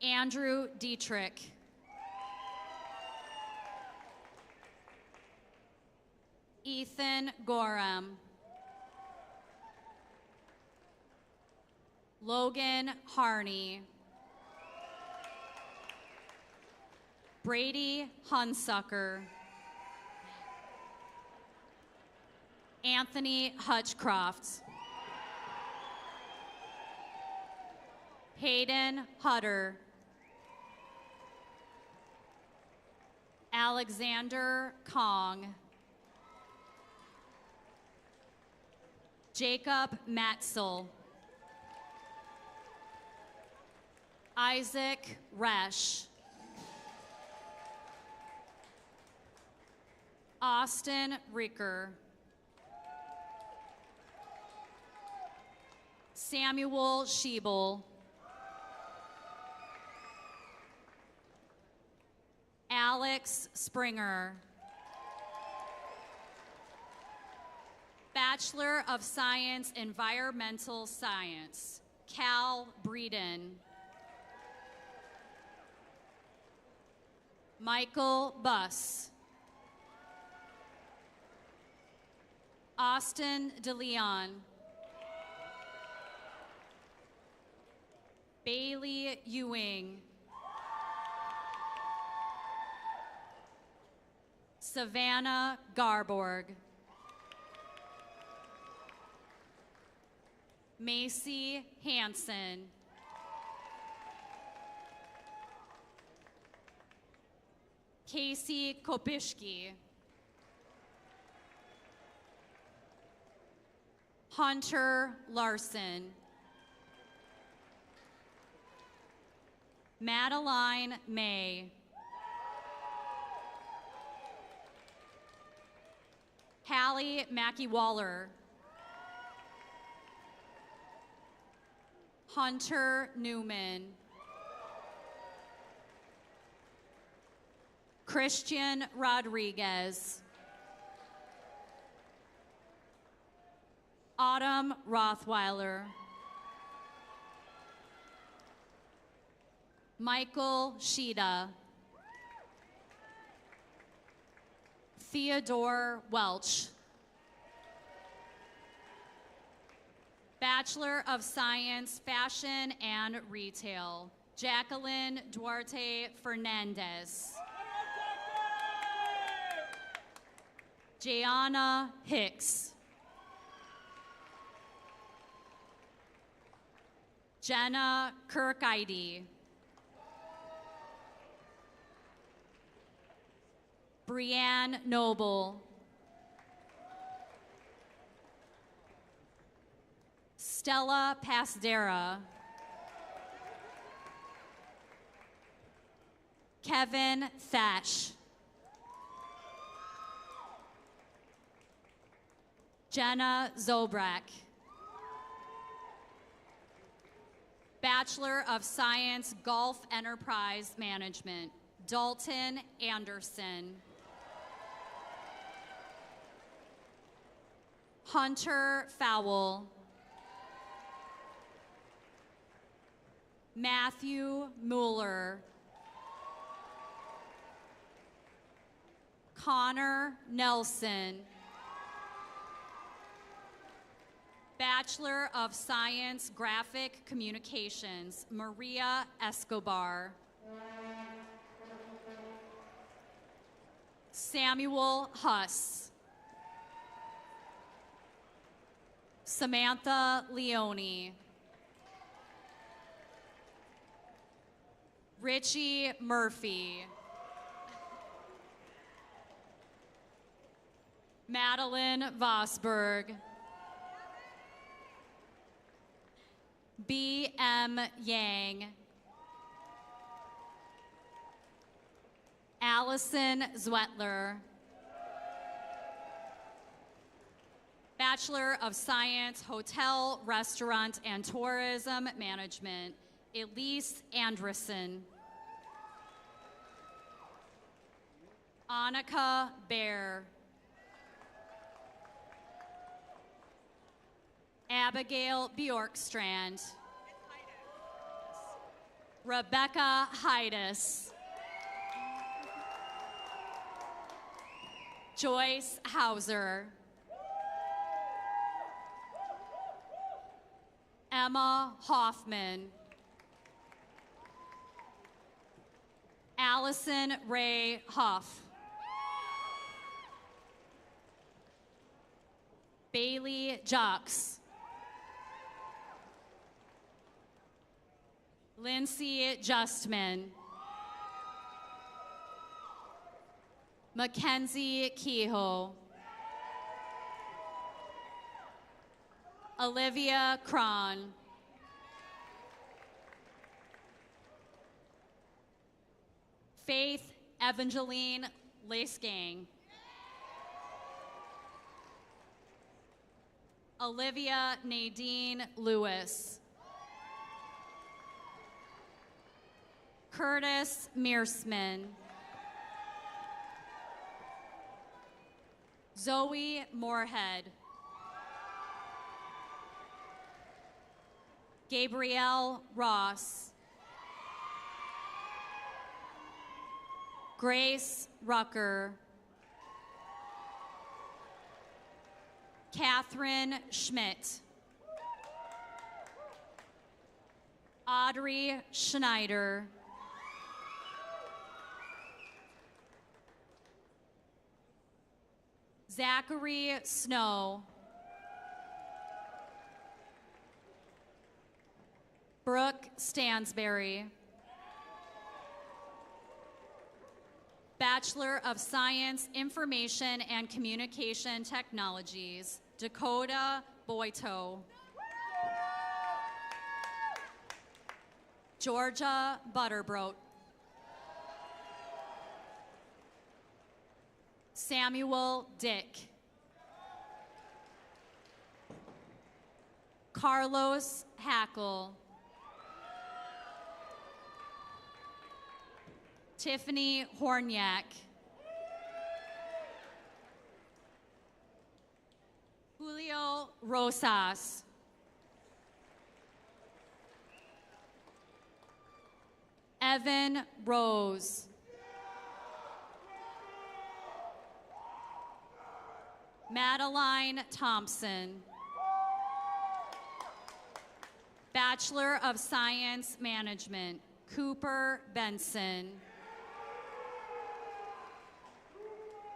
Andrew Dietrich. Ethan Gorham. Logan Harney. Brady Hunsucker. Anthony Hutchcroft. Hayden Hutter. Alexander Kong. Jacob Matzel. Isaac Resch. Austin Ricker. Samuel Schiebel. Alex Springer. Bachelor of Science, Environmental Science, Cal Breeden. Michael Buss. Austin DeLeon. Bailey Ewing. Savannah Garborg. Macy Hansen. Casey Kopishki. Hunter Larson. Madeline May. Hallie Mackey-Waller. Hunter Newman. Christian Rodriguez. Autumn Rothweiler. Michael Sheeta. Theodore Welch. Bachelor of Science, Fashion and Retail, Jacqueline Duarte Fernandez. Jayana Hicks. Jenna Kirkide. Brianne Noble. Stella Pasdera. Kevin Thatch. Jenna Zobrak. Bachelor of Science, Golf Enterprise Management, Dalton Anderson. Hunter Fowle. Matthew Mueller. Connor Nelson. Bachelor of Science, Graphic Communications, Maria Escobar. Samuel Huss. Samantha Leone. Richie Murphy. Madeline Vosberg. B.M. Yang. Allison Zwetler. Bachelor of Science, Hotel, Restaurant, and Tourism Management, Elise Anderson. Annika Baer. Abigail Bjorkstrand. Rebecca Heides. Joyce Hauser. Emma Hoffman. Allison Ray Huff. Bailey Jocks. Lindsay Justman. Mackenzie Kehoe. Olivia Cron. Faith Evangeline Lacegang. Olivia Nadine Lewis. Curtis Mearsman. Zoe Moorhead. Gabrielle Ross. Grace Rucker. Catherine Schmidt. Audrey Schneider. Zachary Snow. Brooke Stansberry. Bachelor of Science, Information and Communication Technologies, Dakota Boito. Georgia Butterbroat. Samuel Dick. Carlos Hackle. Tiffany Horniak. Julio Rosas. Evan Rose. Madeline Thompson. Bachelor of Science Management, Cooper Benson.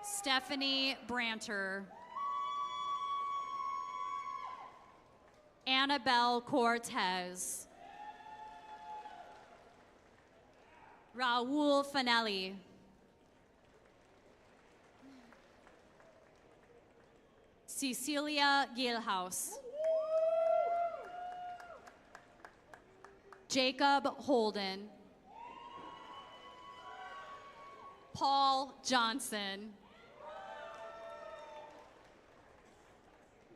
Stephanie Branter. Annabelle Cortez. Raul Fanelli. Cecilia Gilhouse. Jacob Holden. Paul Johnson.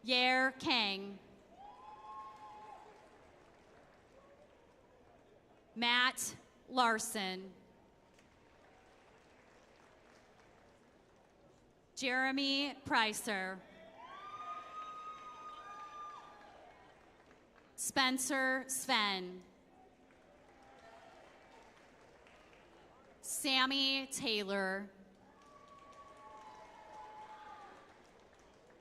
Yer Kang. Matt Larson. Jeremy Pricer. Spencer Sven. Sammy Taylor.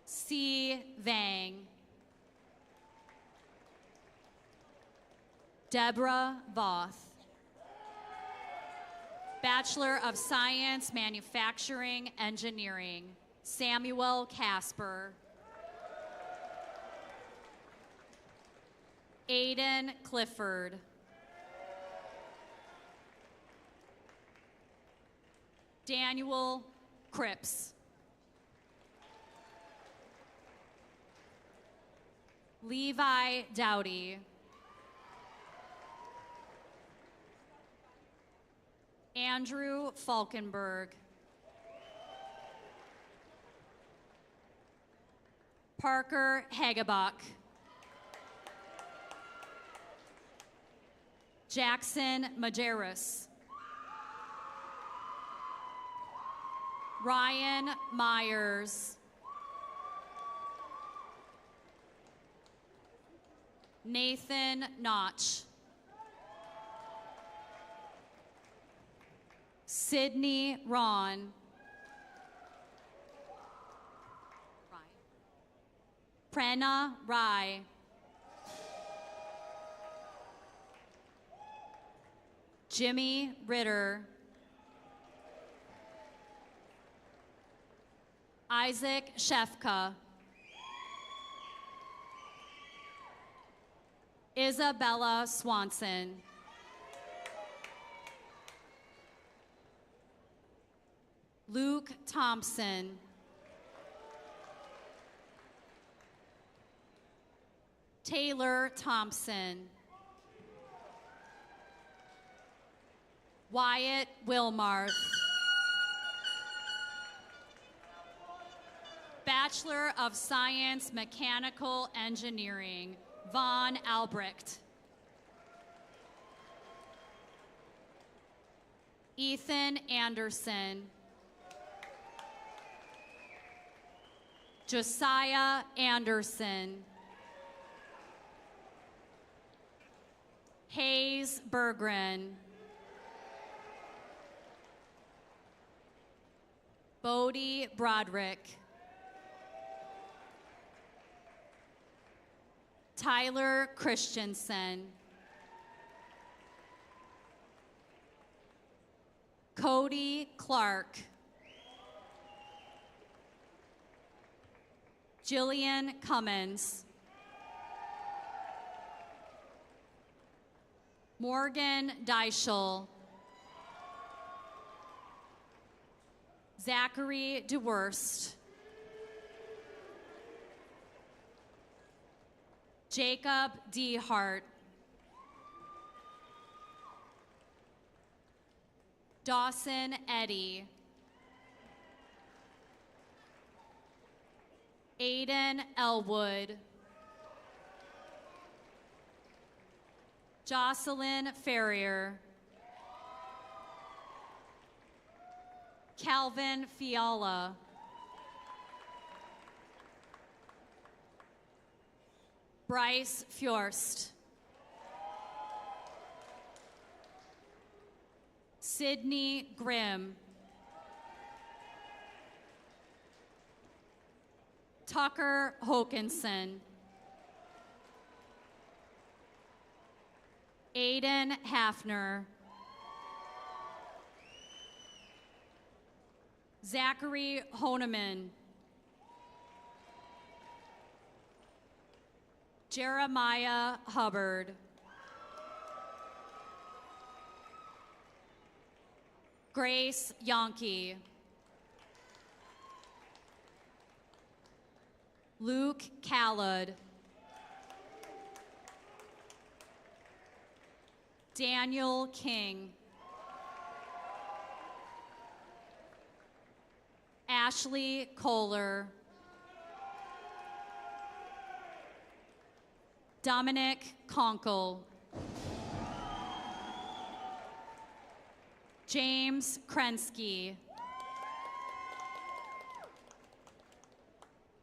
C. Vang. Deborah Voth. Bachelor of Science, Manufacturing, Engineering, Samuel Casper. Aiden Clifford. Daniel Cripps. Levi Dowdy. Andrew Falkenberg. Parker Hagebach. Jackson Majerus. Ryan Myers. Nathan Notch. Sydney Ron. Prena Rai. Jimmy Ritter. Isaac Shefka. Isabella Swanson. Luke Thompson. Taylor Thompson. Wyatt Wilmarth. Bachelor of Science, Mechanical Engineering, Vaughn Albrecht. Ethan Anderson. Josiah Anderson. Hayes Berggren. Bodie Broderick. Tyler Christensen. Cody Clark. Jillian Cummins. Morgan Deichel. Zachary DeWurst. Jacob D. Hart. Dawson Eddy. Aiden Elwood. Jocelyn Ferrier. Calvin Fiala. Bryce Fjorst. Sydney Grimm. Tucker Hokinson. Aiden Hafner. Zachary Honeman. Jeremiah Hubbard. Grace Yonke. Luke Khaled. Daniel King. Ashley Kohler. Dominic Conkle. James Krensky.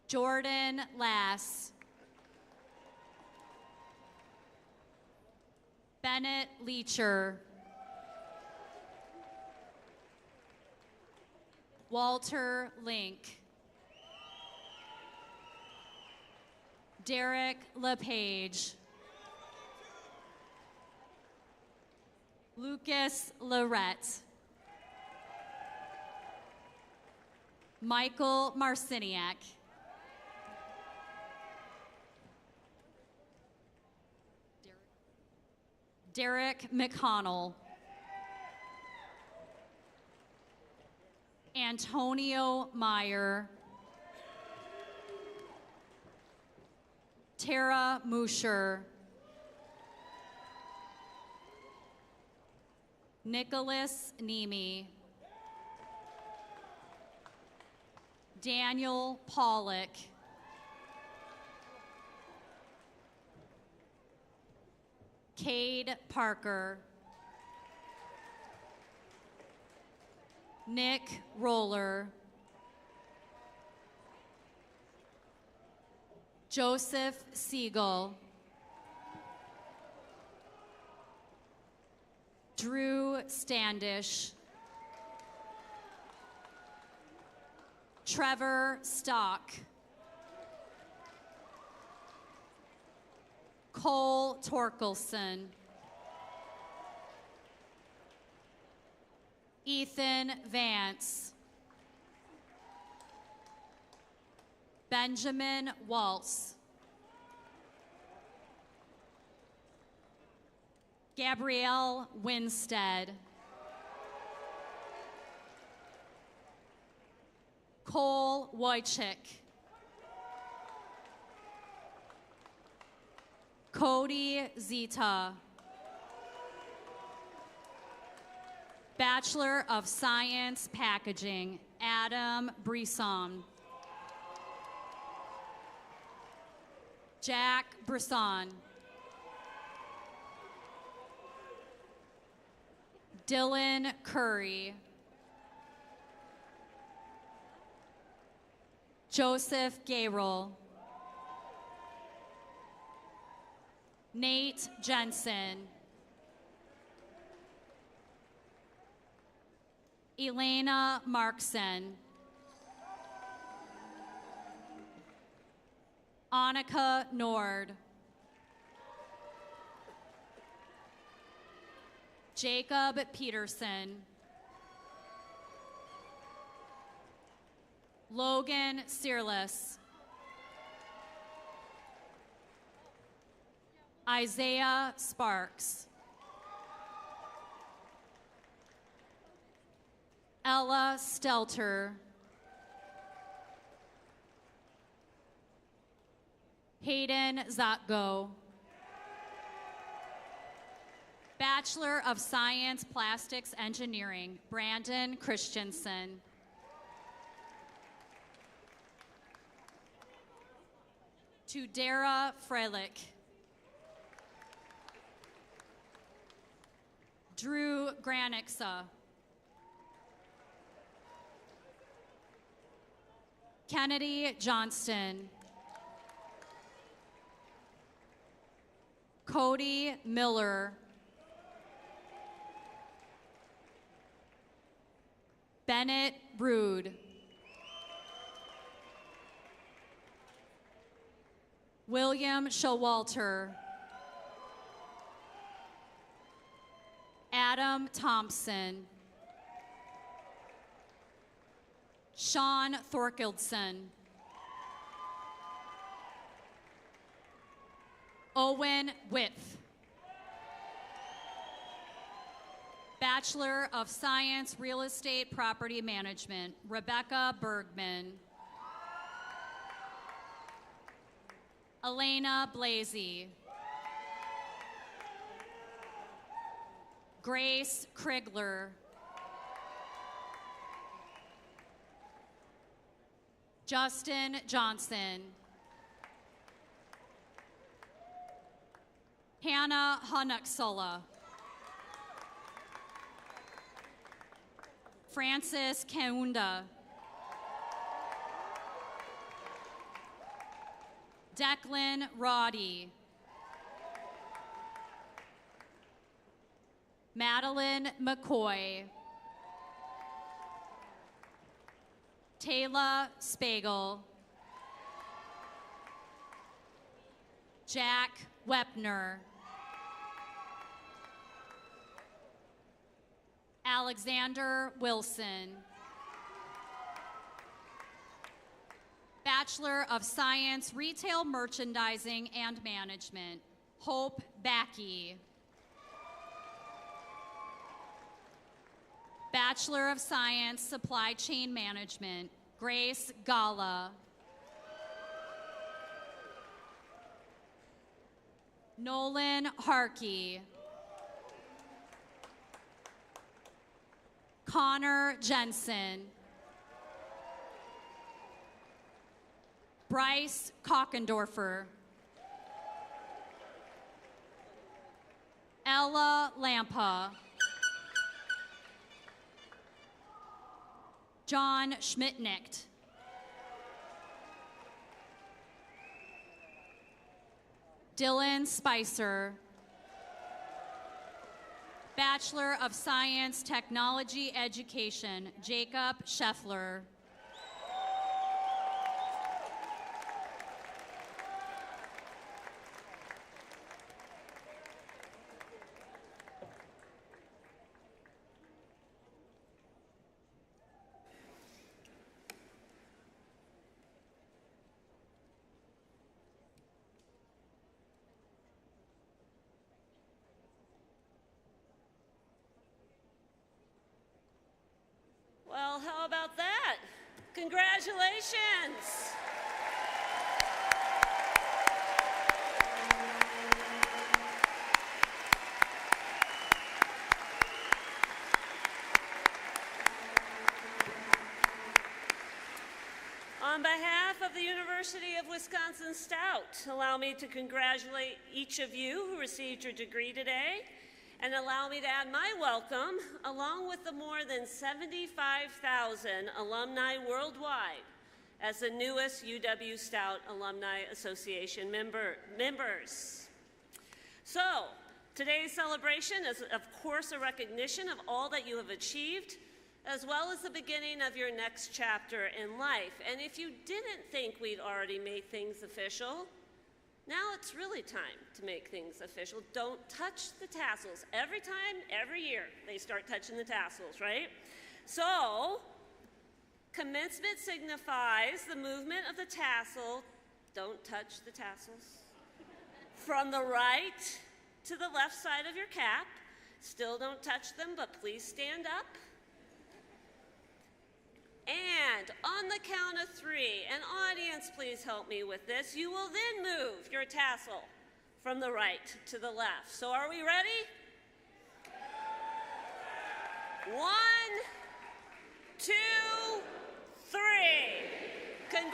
Jordan Lass. Bennett Leacher. Walter Link. Derek LePage. Lucas Lorette. Michael Marciniak. Derek McConnell. Antonio Meyer. Tara Musher. Nicholas Nemi. Daniel Pollock. Cade Parker. Nick Roller. Joseph Siegel. Drew Standish. Trevor Stock. Cole Torkelson. Ethan Vance. Benjamin Waltz. Gabrielle Winstead. Cole Wojcik. Cody Zita. Bachelor of Science Packaging, Adam Brisson. Jack Brisson. Dylan Curry. Joseph Gayrol. Nate Jensen. Elena Markson. Annika Nord. Jacob Peterson, Logan Searless, Isaiah Sparks, Ella Stelter, Hayden Zotgo, Bachelor of Science Plastics Engineering, Brandon Christensen, Tudera Freilich, Drew Granixa, Kennedy Johnston, Cody Miller, Bennett Brood, William Showalter, Adam Thompson, Sean Thorkildson, Owen Whitf, Bachelor of Science Real Estate Property Management, Rebecca Bergman, Elena Blasey, Grace Krigler, Justin Johnson, Hannah Hunuxula, Francis Kaunda, Declan Roddy, Madeline McCoy, Taylor Spagel, Jack Wepner, Alexander Wilson, Bachelor of Science Retail Merchandising and Management, Hope Backey, Bachelor of Science Supply Chain Management, Grace Gala, Nolan Harkey, Connor Jensen, Bryce Kockendorfer, Ella Lampa, John Schmidtnicht, Dylan Spicer, Bachelor of Science Technology Education, Jacob Scheffler, Well, how about that? Congratulations. On behalf of the University of Wisconsin-Stout, allow me to congratulate each of you who received your degree today, and allow me to add my welcome, along with the more than 75,000 alumni worldwide, as the newest UW-Stout Alumni Association members. So, today's celebration is, of course, a recognition of all that you have achieved, as well as the beginning of your next chapter in life. And if you didn't think we'd already made things official, Now it's really time to make things official. Don't touch the tassels. Every time, every year, they start touching the tassels, right? So, commencement signifies the movement of the tassel. Don't touch the tassels. From the right to the left side of your cap. Still don't touch them, but please stand up. And on the count of 3, and audience, please help me with this, you will then move your tassel from the right to the left. So are we ready? 1, 2, 3. Congratulations.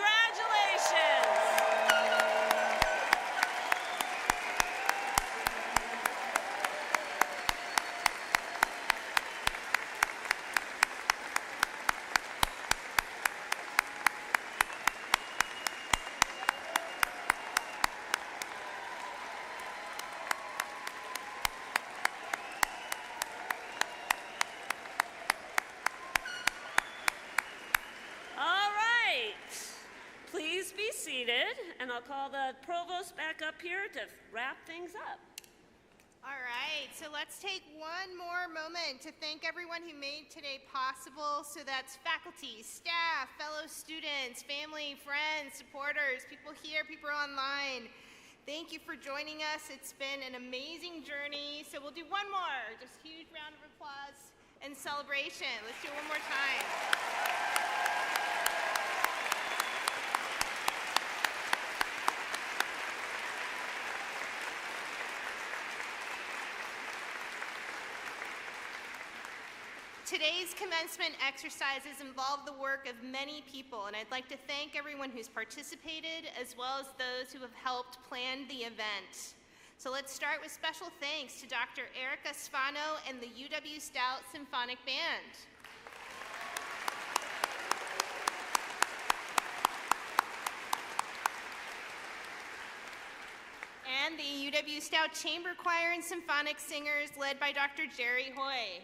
Seated, and I'll call the provost back up here to wrap things up. All right, so let's take one more moment to thank everyone who made today possible. So that's faculty, staff, fellow students, family, friends, supporters, people here, people online. Thank you for joining us. It's been an amazing journey. So we'll do one more, just huge round of applause and celebration. Let's do it one more time. Today's commencement exercises involve the work of many people, and I'd like to thank everyone who's participated, as well as those who have helped plan the event. So let's start with special thanks to Dr. Erica Svano and the UW-Stout Symphonic Band. And the UW-Stout Chamber Choir and Symphonic Singers, led by Dr. Jerry Hoy.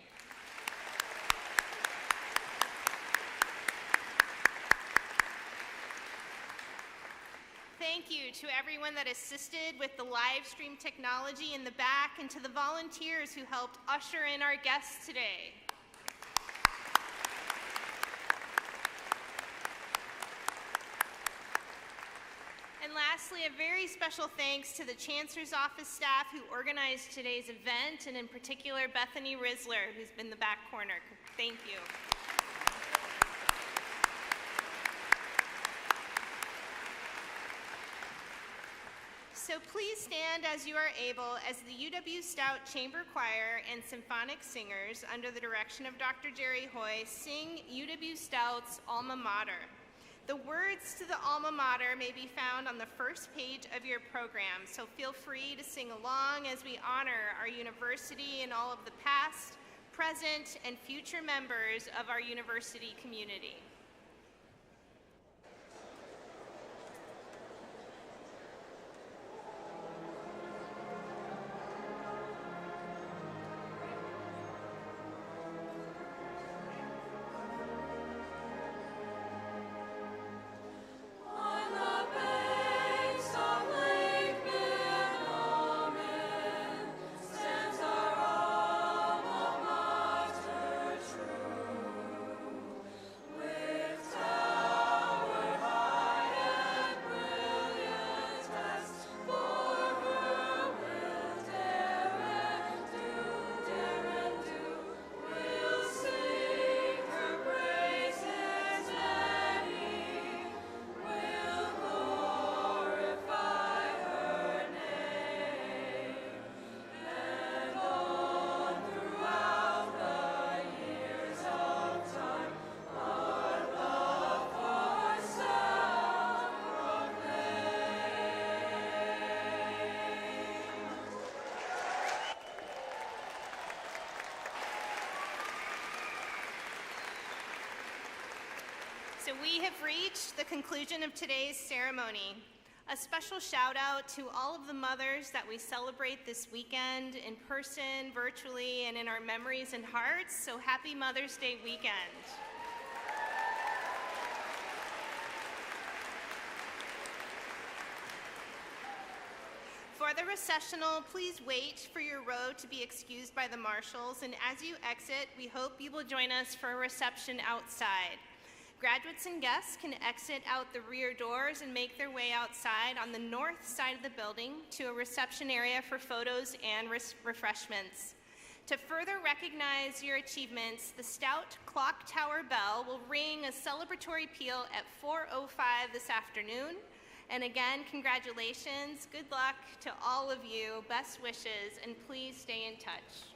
Thank you to everyone that assisted with the live stream technology in the back, and to the volunteers who helped usher in our guests today. And lastly, a very special thanks to the Chancellor's office staff who organized today's event, and in particular Bethany Risler, who's been in the back corner. Thank you. So please stand as you are able as the UW-Stout Chamber Choir and Symphonic Singers, under the direction of Dr. Jerry Hoy, sing UW-Stout's Alma Mater. The words to the Alma Mater may be found on the first page of your program, so feel free to sing along as we honor our university and all of the past, present, and future members of our university community. So we have reached the conclusion of today's ceremony. A special shout out to all of the mothers that we celebrate this weekend in person, virtually, and in our memories and hearts. So happy Mother's Day weekend. For the recessional, please wait for your row to be excused by the marshals, and as you exit, we hope you will join us for a reception outside. Graduates and guests can exit out the rear doors and make their way outside on the north side of the building to a reception area for photos and refreshments. To further recognize your achievements, the Stout Clock Tower bell will ring a celebratory peal at 4:05 this afternoon. And again, congratulations, good luck to all of you, best wishes, and please stay in touch.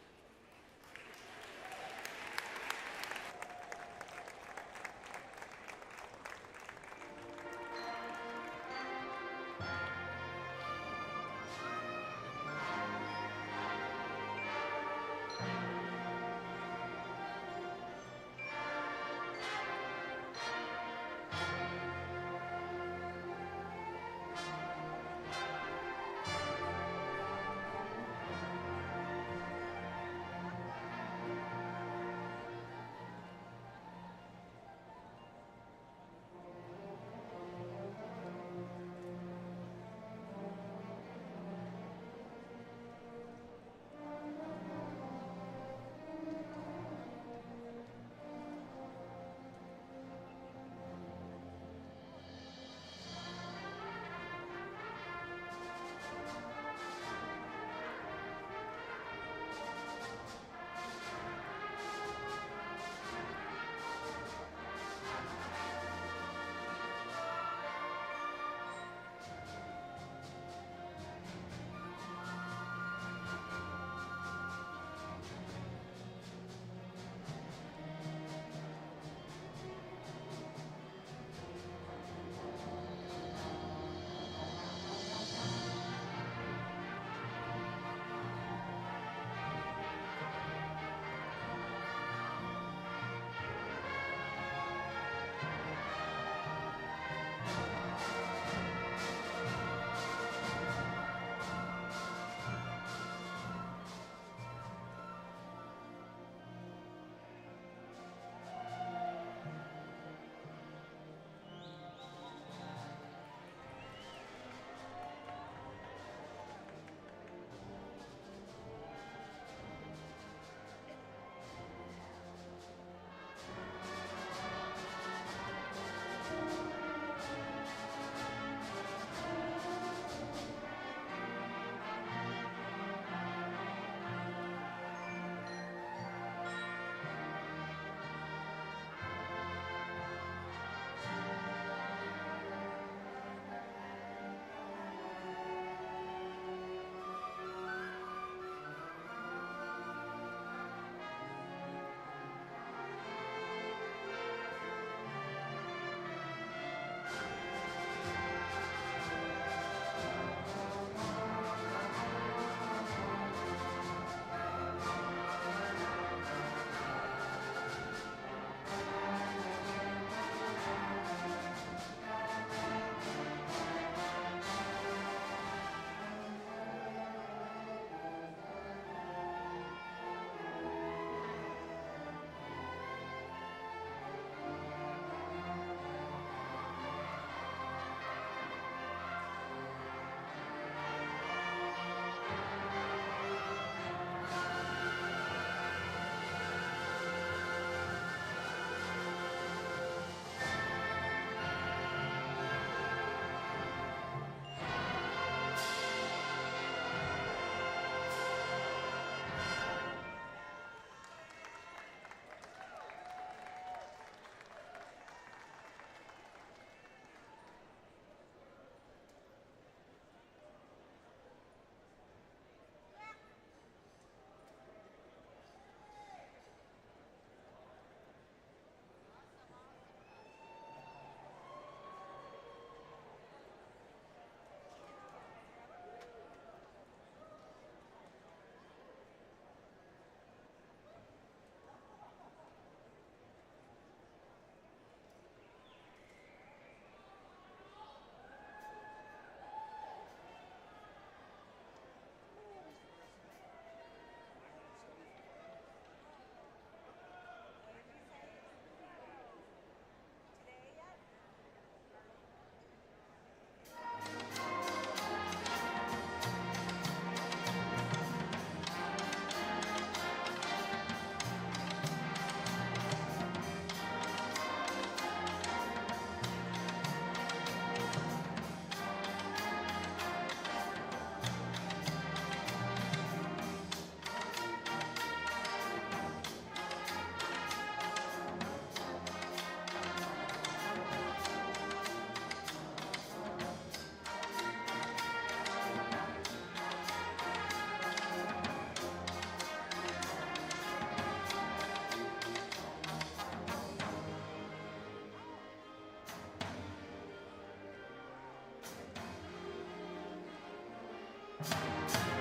Thank you.